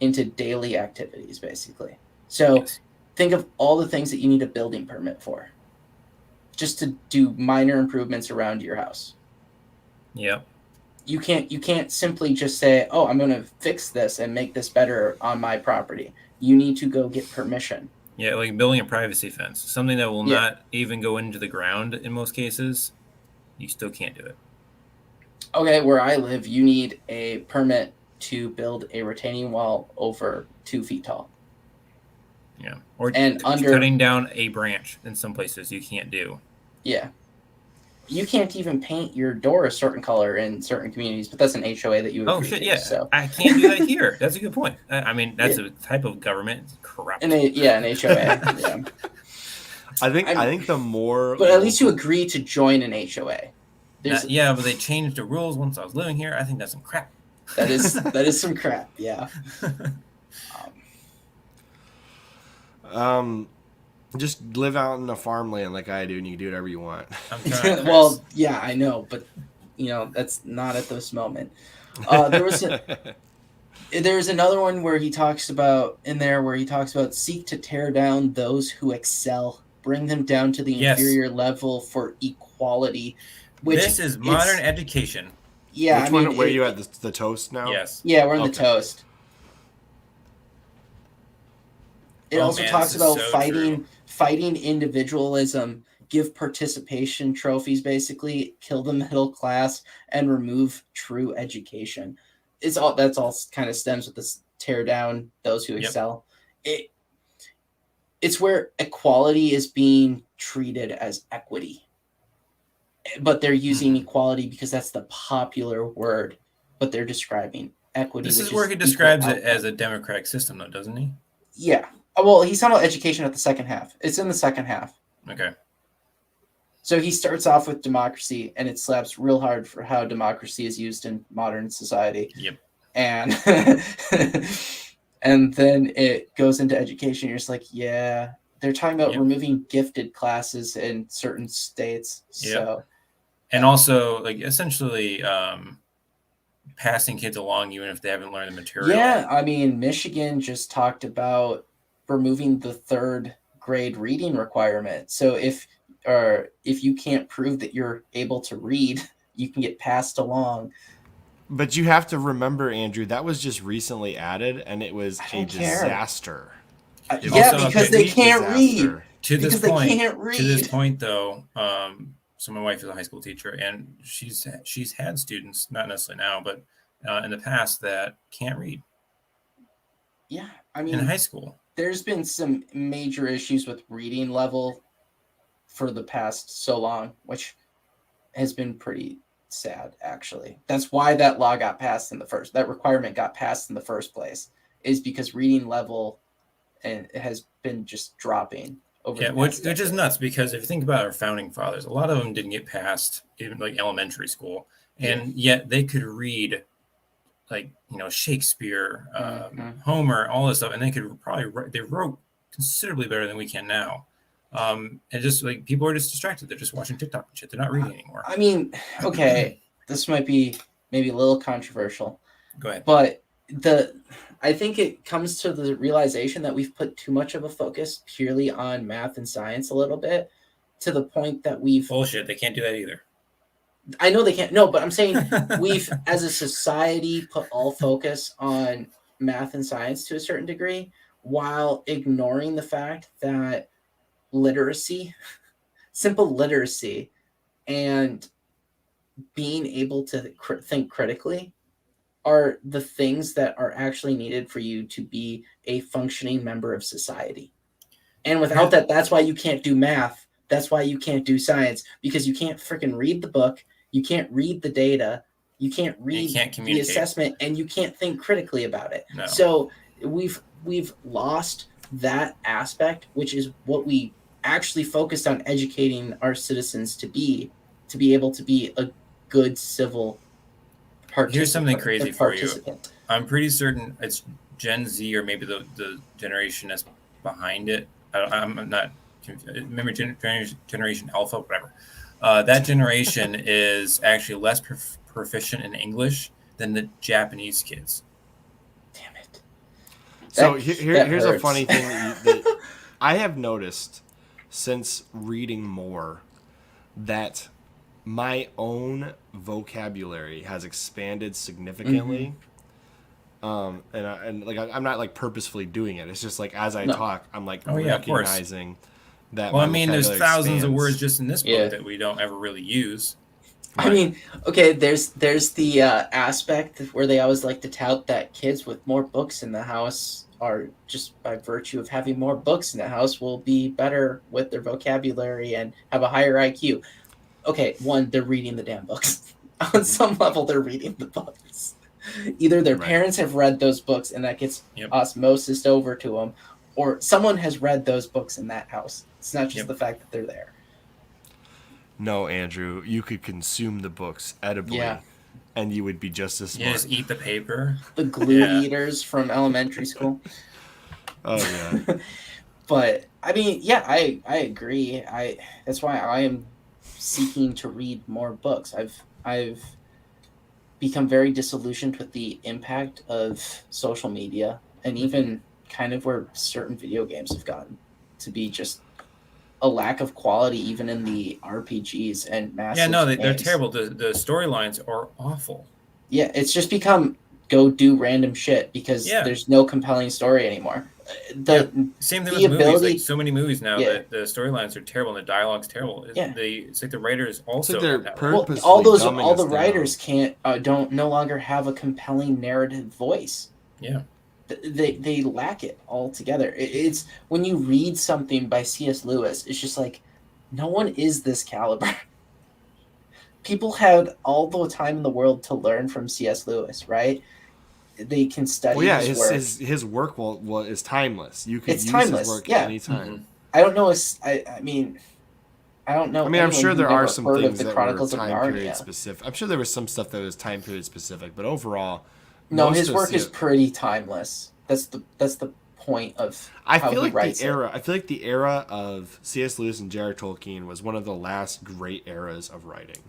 into daily activities, basically. So think of all the things that you need a building permit for, just to do minor improvements around your house. Yep. You can't simply just say, "Oh, I'm going to fix this and make this better on my property." You need to go get permission. Yeah, like building a privacy fence, something that will not even go into the ground in most cases. You still can't do it. Okay, where I live, you need a permit to build a retaining wall over 2 feet tall. Yeah, or cutting down a branch in some places you can't do. Yeah. you can't even paint your door a certain color in certain communities, but that's an HOA that you Oh agree shit, to. yeah. So I can't do that here. That's a good point. I mean, that's Yeah. a type of government. It's corrupt. an HOA. Yeah. I I'm, think the more but at least you local, agree to join an HOA. There's Yeah, but they changed the rules once I was living here. I think that's some crap. that is some crap. Yeah. just live out in a farmland like I do, and you can do whatever you want. I'm trying, Chris. Well, yeah, I know, but that's not at this moment. There's another one where he talks about seek to tear down those who excel, bring them down to the Yes. inferior level for equality. Which This is modern education. Yeah, Which one? Where you at the toast now? Yes. Yeah, we're in the Okay. toast. It also man, talks this is about so fighting individualism, give participation trophies, basically kill the middle class, and remove true education. That's all kind of stems with this tear down those who Yep. excel. It's where equality is being treated as equity, but they're using equality because that's the popular word, but they're describing equity. This which is where he equal describes it outcome. as a democratic system, though, doesn't he? Yeah. Well, he's talking about education at the second half. It's in the second half. Okay. So he starts off with democracy, and it slaps real hard for how democracy is used in modern society. Yep. And and then it goes into education. You're just like, yeah, they're talking about removing gifted classes in certain states. So, and also like essentially passing kids along even if they haven't learned the material. Yeah, I mean, Michigan just talked about removing the 3rd grade reading requirement. So if you can't prove that you're able to read, you can get passed along. But you have to remember, Andrew, that was just recently added, and it was a disaster. Because they can't read. To this point, though, so my wife is a high school teacher, and she's had students, not necessarily now, but in the past, that can't read. Yeah, I mean, in high school, there's been some major issues with reading level for the past so long, which has been pretty sad, actually. That's why that law got passed that requirement got passed in the first place, is because reading level and it has been just dropping over which is nuts, because if you think about our founding fathers, a lot of them didn't get past even like elementary school, and yet they could read like Shakespeare, Homer, all this stuff, and they could they wrote considerably better than we can now. And just like people are just distracted. They're just watching TikTok and shit. They're not reading anymore. I mean, okay, this might be maybe a little controversial. Go ahead. But I think it comes to the realization that we've put too much of a focus purely on math and science a little bit, to the point that we've... Bullshit, they can't do that either. I know they can't. No, but I'm saying we've, as a society, put all focus on math and science to a certain degree, while ignoring the fact that simple literacy, and being able to think critically are the things that are actually needed for you to be a functioning member of society. And without that, that's why you can't do math. That's why you can't do science, because you can't freaking read the book. You can't read the data. You can't read the assessment, and you can't think critically about it. No. So we've lost that aspect, which is what we actually focused on educating our citizens to be able to be a good civil participant. Here's something crazy for you. I'm pretty certain it's Gen Z, or maybe the generation that's behind it. I'm not confused. Remember Generation Alpha, whatever. That generation is actually less proficient in English than the Japanese kids. Damn it. So here's a funny thing that I have noticed since reading more, that my own vocabulary has expanded significantly. I'm not like purposefully doing it. It's just like as I talk, I'm like recognizing that. Well, I mean, there's thousands of words just in this book that we don't ever really use. I mean, okay, there's the aspect where they always like to tout that kids with more books in the house are, just by virtue of having more books in the house, will be better with their vocabulary and have a higher IQ. okay, one, they're reading the damn books. On some level, they're reading the books. Either their Right. parents have read those books and that gets osmosis over to them, or someone has read those books in that house. It's not just the fact that they're there. No, Andrew, you could consume the books edibly, and you would be just as smart. You just eat the paper. The glue eaters from elementary school. Oh yeah. But I mean, yeah, I agree. That's why I am seeking to read more books. I've become very disillusioned with the impact of social media and even kind of where certain video games have gotten to be just a lack of quality even in the RPGs and massive Yeah, no, they're games. terrible. The storylines are awful. Yeah, it's just become go do random shit because there's no compelling story anymore. Same thing with movies. Like so many movies now that the storylines are terrible and the dialogue's terrible. It's like the writers also all the writers can't no longer have a compelling narrative voice. Yeah. They lack it altogether. It's when you read something by C.S. Lewis, it's just like no one is this caliber. People had all the time in the world to learn from C.S. Lewis, right? They can study his work. His work is timeless. You can use timeless. his work at any time. Mm-hmm. I don't know. I mean, I don't know. I mean, I'm sure there are some things the that Chronicles were of time Narnia. period specific. I'm sure there was some stuff that was time period specific, but overall, no, his work is pretty timeless. That's the point of how he writes it. I feel like the era of C.S. Lewis and J.R. Tolkien was one of the last great eras of writing.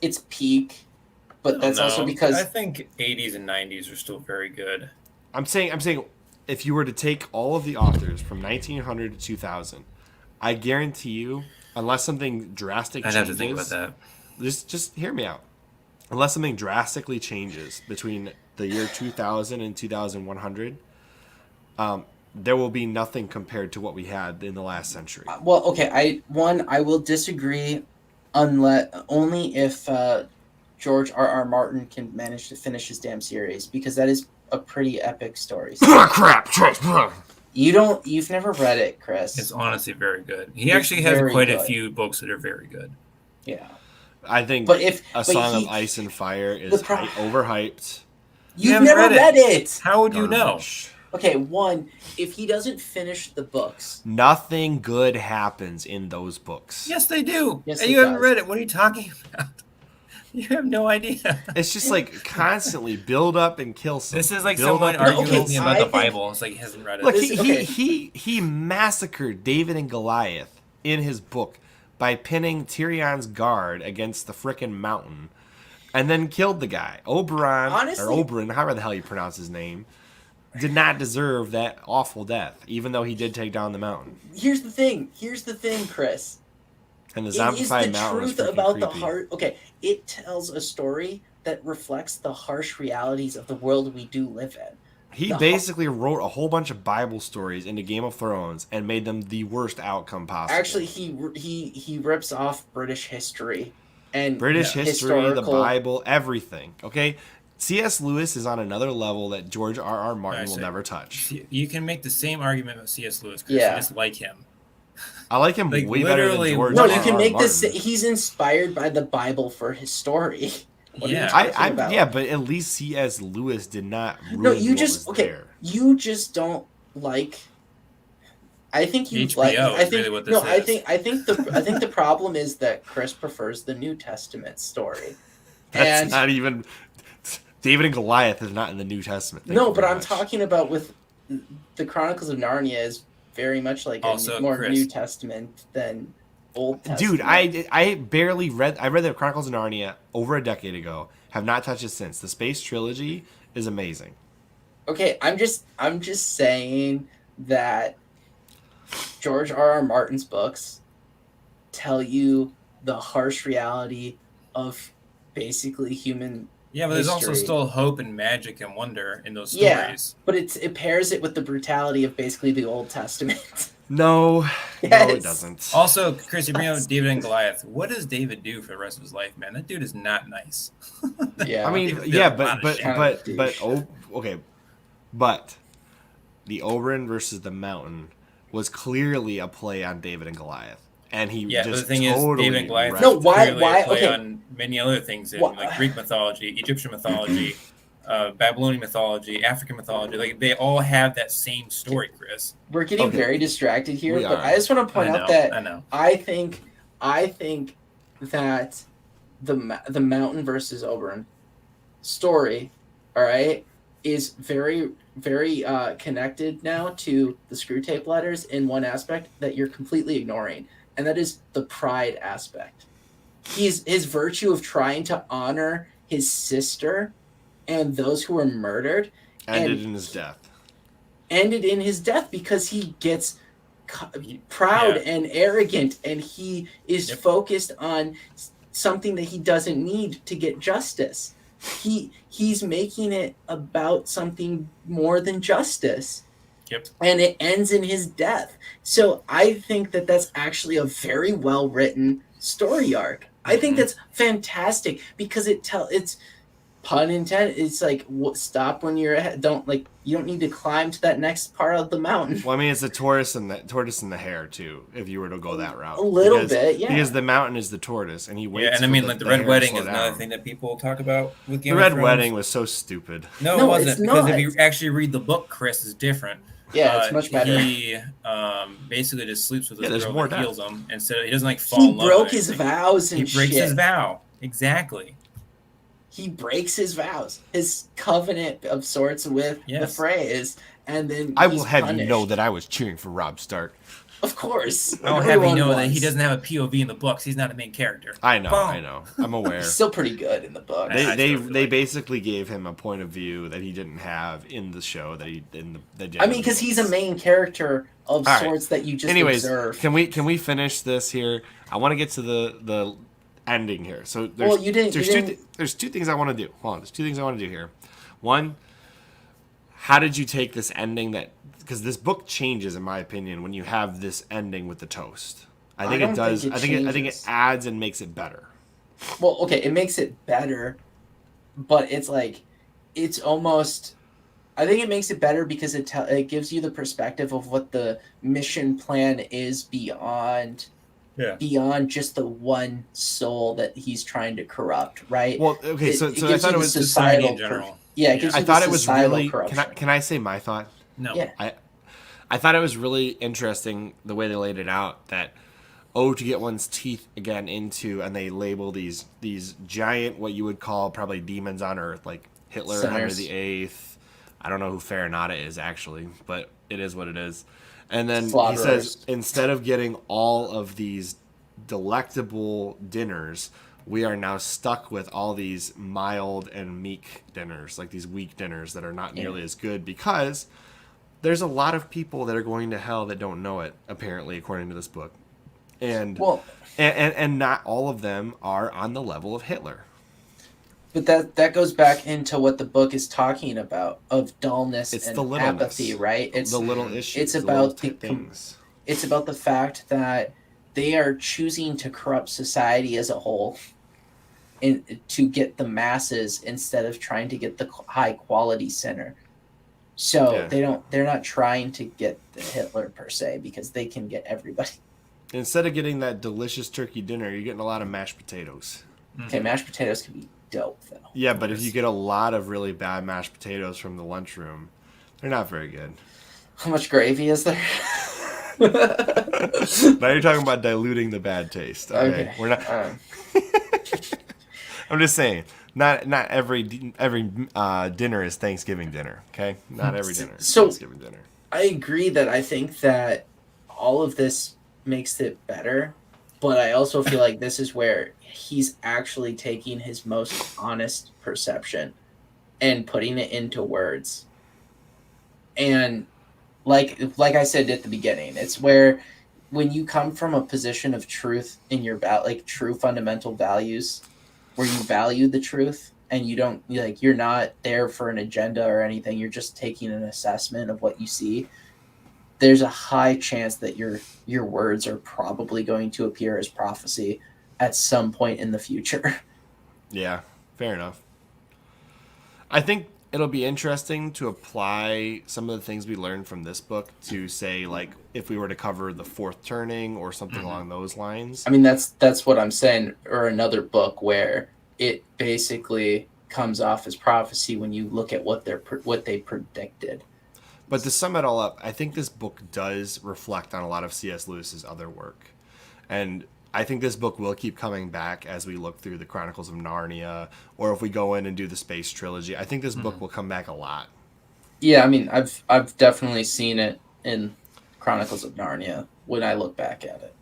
It's peak, but that's also because I think 80s and 90s are still very good. I'm saying if you were to take all of the authors from 1900 to 2000, I guarantee you, unless something drastic changes, I'd have to think about that. Just hear me out. Unless something drastically changes between the year 2000 and 2100, there will be nothing compared to what we had in the last century. Well, okay, I will disagree, only if George R.R. Martin can manage to finish his damn series, because that is a pretty epic story. Crap! You've never read it, Chris. It's honestly very good. He actually has quite a few books that are very good. Yeah. I think A Song of Ice and Fire is overhyped. You've never read it! How would you know? Okay, one, if he doesn't finish the books... Nothing good happens in those books. Yes, they do. Yes, and you haven't read it. What are you talking about? You have no idea. It's just like constantly build up and kill something. This is like someone arguing about the Bible. It's like he hasn't read it. Look, he massacred David and Goliath in his book by pinning Tyrion's guard against the frickin' mountain and then killed the guy. Oberyn, however the hell you pronounce his name, did not deserve that awful death, even though he did take down the mountain. Here's the thing, Chris. And the zombified mountain was freaking about creepy. the heart. Okay, it tells a story that reflects the harsh realities of the world we do live in. He basically wrote a whole bunch of Bible stories into Game of Thrones and made them the worst outcome possible. Actually, he rips off British history and history, the Bible, everything. Okay, C.S. Lewis is on another level that George R.R. Martin will never touch. You can make the same argument about C.S. Lewis because you just like him. I like him way better than George. No, you can make this. He's inspired by the Bible for his story. But at least C.S. Lewis did not. You just don't like. I think you HBO like. I think really what I think the problem is that Chris prefers the New Testament story. That's not even. David and Goliath is not in the New Testament. I'm talking about with the Chronicles of Narnia is very much like more New Testament than Old Testament. Dude, I barely read. I read the Chronicles of Narnia over a decade ago. Have not touched it since. The Space Trilogy is amazing. Okay, I'm just saying that George R.R. Martin's books tell you the harsh reality of basically human. Yeah, but there's also still hope and magic and wonder in those stories. Yeah, but it pairs it with the brutality of basically the Old Testament. No, it doesn't. Also, Chris, you bring up David and Goliath. What does David do for the rest of his life, man? That dude is not nice. Yeah, I mean, but the Oberyn versus the Mountain was clearly a play on David and Goliath. and he Yeah, but the just thing is, totally David and Goliath wrecked No, is it. why- clearly a play okay. on many other things in Why- like Greek mythology, Egyptian mythology, Babylonian mythology, African mythology. Like they all have that same story, Chris. We're getting Okay. very distracted here, We but are. I just want to point out that I know. I think that the Mountain versus Oberon story, all right, is very connected now to the Screwtape letters in one aspect that you're completely ignoring, and that is the pride aspect. His virtue of trying to honor his sister and those who were murdered Ended and in his death. ended in his death because he gets proud Yeah. and arrogant, and he is Yep. focused on something that he doesn't need to get justice. He's making it about something more than justice. Yep. And it ends in his death. So I think that that's actually a very well written story arc. I think Mhm. that's fantastic because it's pun intended. It's like stop when you're ahead. You don't need to climb to that next part of the mountain. Well, I mean, it's the tortoise and the hare too. If you were to go that route, A little Because- bit, yeah. Because the mountain is the tortoise, and he waits. Yeah, and I for mean, like the hare Red to Wedding slow is another down. thing that people talk about with Game The of Red Thrones. Wedding was so stupid. No, No, it wasn't it's because if not. you actually read the book, Chris, is different. Yeah, it's much better. He basically just sleeps with Yeah, this there's girl more that death. heals him instead. He doesn't like fall He in love. broke with his anything. vows and He breaks shit. his vow. Exactly. He breaks his vows, his covenant of sorts with the Yes. phrase, and then I he's will have you know punished. that I was cheering for Robb Stark. Of course. I'll have you Everyone know that he was. doesn't have a POV in the books. He's not a main character. I know, Boom. I know. I'm aware. He's still pretty good in the book. I They still feel they like- basically gave him a point of view that he didn't have in the show that he in the. I mean, because he's a main character of All right. sorts that you just Anyways, observe. can we finish this here? I want to get to the ending here. So there's, Well, you didn't- There's you two. didn't- There's two things I want to do. Hold on. There's two things I want to do here. One, how did you take this ending that? Because this book changes, in my opinion, when you have this ending with the toast. I think don't it does. think it I think it changes. adds and makes it better. Well, okay, it makes it better, but it's almost. I think it makes it better because it gives you the perspective of what the mission plan is beyond just the one soul that he's trying to corrupt, right? Well, okay, so I gives thought you it the was. society in per- general. Yeah, it gives I you thought the it was societal really. corruption. Can I say my thought? No. Yeah. I thought it was really interesting the way they laid it out that to get one's teeth again into, and they label these giant, what you would call probably demons on Earth, like Hitler, Henry Sinners. VIII. I don't know who Farinata is actually, but it is what it is. And then he Slaughterers. says instead of getting all of these delectable dinners, we are now stuck with all these mild and meek dinners, like these weak dinners that are not nearly as good because there's a lot of people that are going to hell that don't know it, apparently, according to this book. And Well, and not all of them are on the level of Hitler. but that goes back into what the book is talking about of dullness It's and the littleness. apathy, right? It's The little issues. it's the about little the things. it's about the fact that they are choosing to corrupt society as a whole to get the masses instead of trying to get the high quality sinner. So Yeah. they're not trying to get the Hitler per se because they can get everybody. Instead of getting that delicious turkey dinner, you're getting a lot of mashed potatoes. Okay, mashed potatoes can be dope though. Yeah, but if you get a lot of really bad mashed potatoes from the lunchroom, they're not very good. How much gravy is there? Now you're talking about diluting the bad taste. Okay, we're not. I'm just saying, not every dinner is Thanksgiving dinner. Okay, not every dinner is So- Thanksgiving dinner. I agree that I think that all of this makes it better, but I also feel like this is where he's actually taking his most honest perception and putting it into words. And like I said at the beginning, it's where when you come from a position of truth in your like true fundamental values, where you value the truth and you don't you're not there for an agenda or anything, you're just taking an assessment of what you see. There's a high chance that your words are probably going to appear as prophecy at some point in the future. Yeah, fair enough. I think it'll be interesting to apply some of the things we learned from this book to, say, like, if we were to cover the fourth turning or something along those lines. I mean, that's what I'm saying, or another book where it basically comes off as prophecy when you look at what they predicted. But to sum it all up, I think this book does reflect on a lot of C.S. Lewis's other work. And I think this book will keep coming back as we look through the Chronicles of Narnia, or if we go in and do the Space Trilogy. I think this book will come back a lot. Yeah, I mean, I've definitely seen it in Chronicles of Narnia when I look back at it.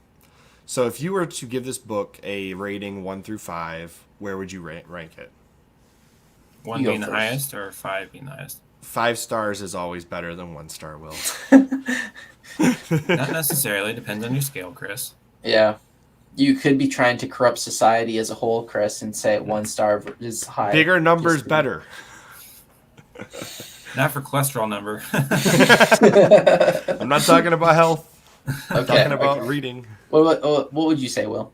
So if you were to give this book a rating 1 through 5, where would you rank it? 1 You go being the first. highest or 5 being the highest? 5 stars is always better than 1 star, Will. Not necessarily. Depends on your scale, Chris. Yeah. You could be trying to corrupt society as a whole, Chris, and say 1 star is high. Bigger numbers better. Not for cholesterol number. I'm not talking about health. I'm Okay, talking about okay. reading. What would you say, Will?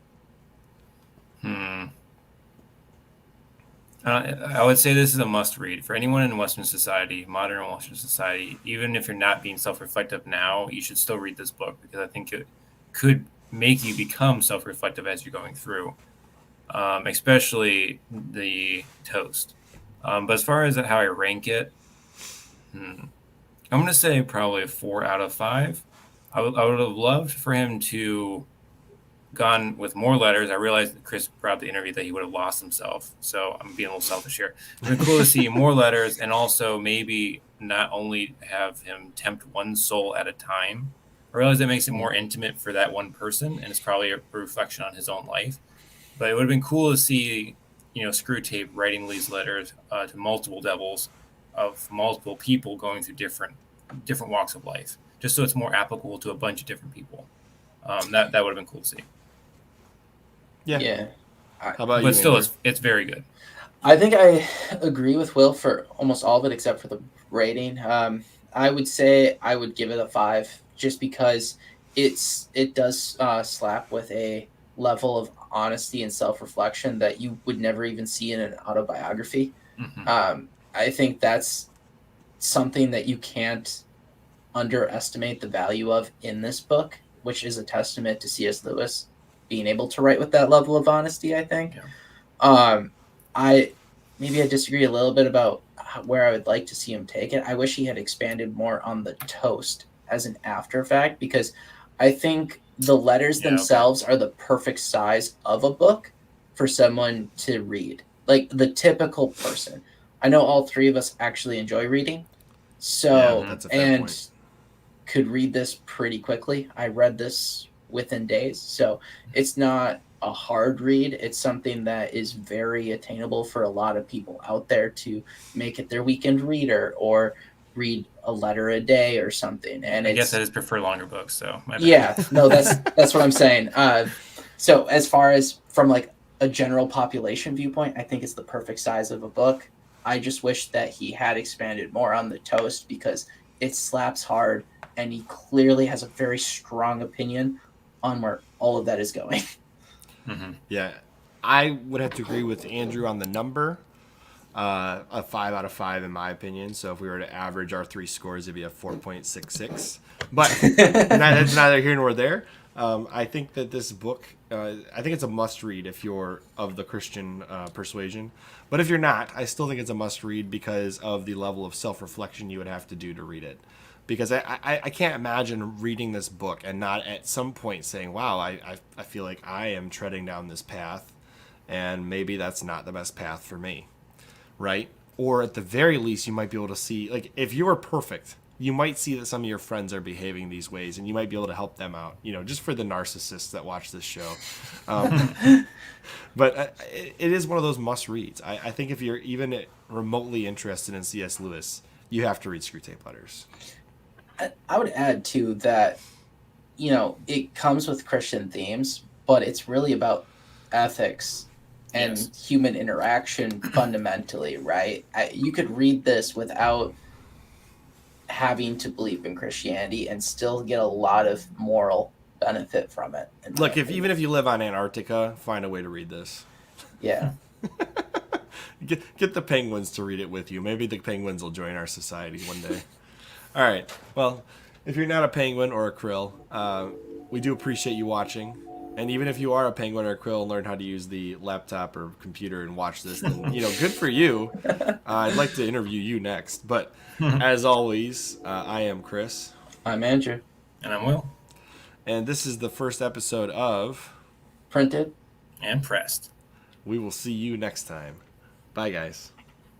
I would say this is a must-read for anyone in Western society, modern Western society. Even if you're not being self-reflective now, you should still read this book because I think it could make you become self-reflective as you're going through, especially the toast. But as far as how I rank it, I'm going to say probably a 4 out of 5. I would have loved for him to gone with more letters. I realized that Chris brought up the interview that he would have lost himself. So I'm being a little selfish here. It's been cool to see more letters and also maybe not only have him tempt one soul at a time. I realize that makes it more intimate for that one person, and it's probably a reflection on his own life. But it would have been cool to see, Screwtape writing these letters to multiple devils of multiple people going through different walks of life, just so it's more applicable to a bunch of different people. That would have been cool to see. Yeah. How about you? But still, Andrew? it's very good. I think I agree with Will for almost all of it except for the rating. I would say I would give it a 5 just because it does slap with a level of honesty and self-reflection that you would never even see in an autobiography. I think that's something that you can't underestimate the value of in this book, which is a testament to C.S. Lewis being able to write with that level of honesty, I think. Yeah. I disagree a little bit about where I would like to see him take it. I wish he had expanded more on the toast as an after fact, because I think the letters themselves are the perfect size of a book for someone to read. Like the typical person. I know all three of us actually enjoy reading. So, that's a fair point. Could read this pretty quickly. I read this within days. So it's not a hard read. It's something that is very attainable for a lot of people out there to make it their weekend reader or read a letter a day or something. And I guess I just prefer longer books. So my bad. Yeah, no, that's what I'm saying. So as far as from like a general population viewpoint, I think it's the perfect size of a book. I just wish that he had expanded more on the toast because it slaps hard and he clearly has a very strong opinion on where all of that is going. Yeah, I would have to agree with Andrew on the number. A 5 out of 5 in my opinion. So if we were to average our 3 scores, it'd be a 4.66. But that's neither here nor there. I think that this book, I think it's a must read if you're of the Christian persuasion. But if you're not, I still think it's a must read because of the level of self-reflection you would have to do to read it. Because I can't imagine reading this book and not at some point saying, wow, I feel like I am treading down this path and maybe that's not the best path for me. Right? Or at the very least, you might be able to see, like, if you were perfect, you might see that some of your friends are behaving these ways and you might be able to help them out, just for the narcissists that watch this show. But it is one of those must reads. I think if you're even remotely interested in C.S. Lewis, you have to read Screwtape Letters. I would add too that, it comes with Christian themes, but it's really about ethics and human interaction fundamentally, right? You could read this without having to believe in Christianity and still get a lot of moral benefit from it. Look, even if you live on Antarctica, find a way to read this. Yeah. Get the penguins to read it with you. Maybe the penguins will join our society one day. All right. Well, if you're not a penguin or a krill, we do appreciate you watching. And even if you are a penguin or a krill and learn how to use the laptop or computer and watch this, then, good for you. I'd like to interview you next. But as always, I am Chris. I'm Andrew. And I'm Will. And this is the first episode of Printed And pressed. We will see you next time. Bye, guys.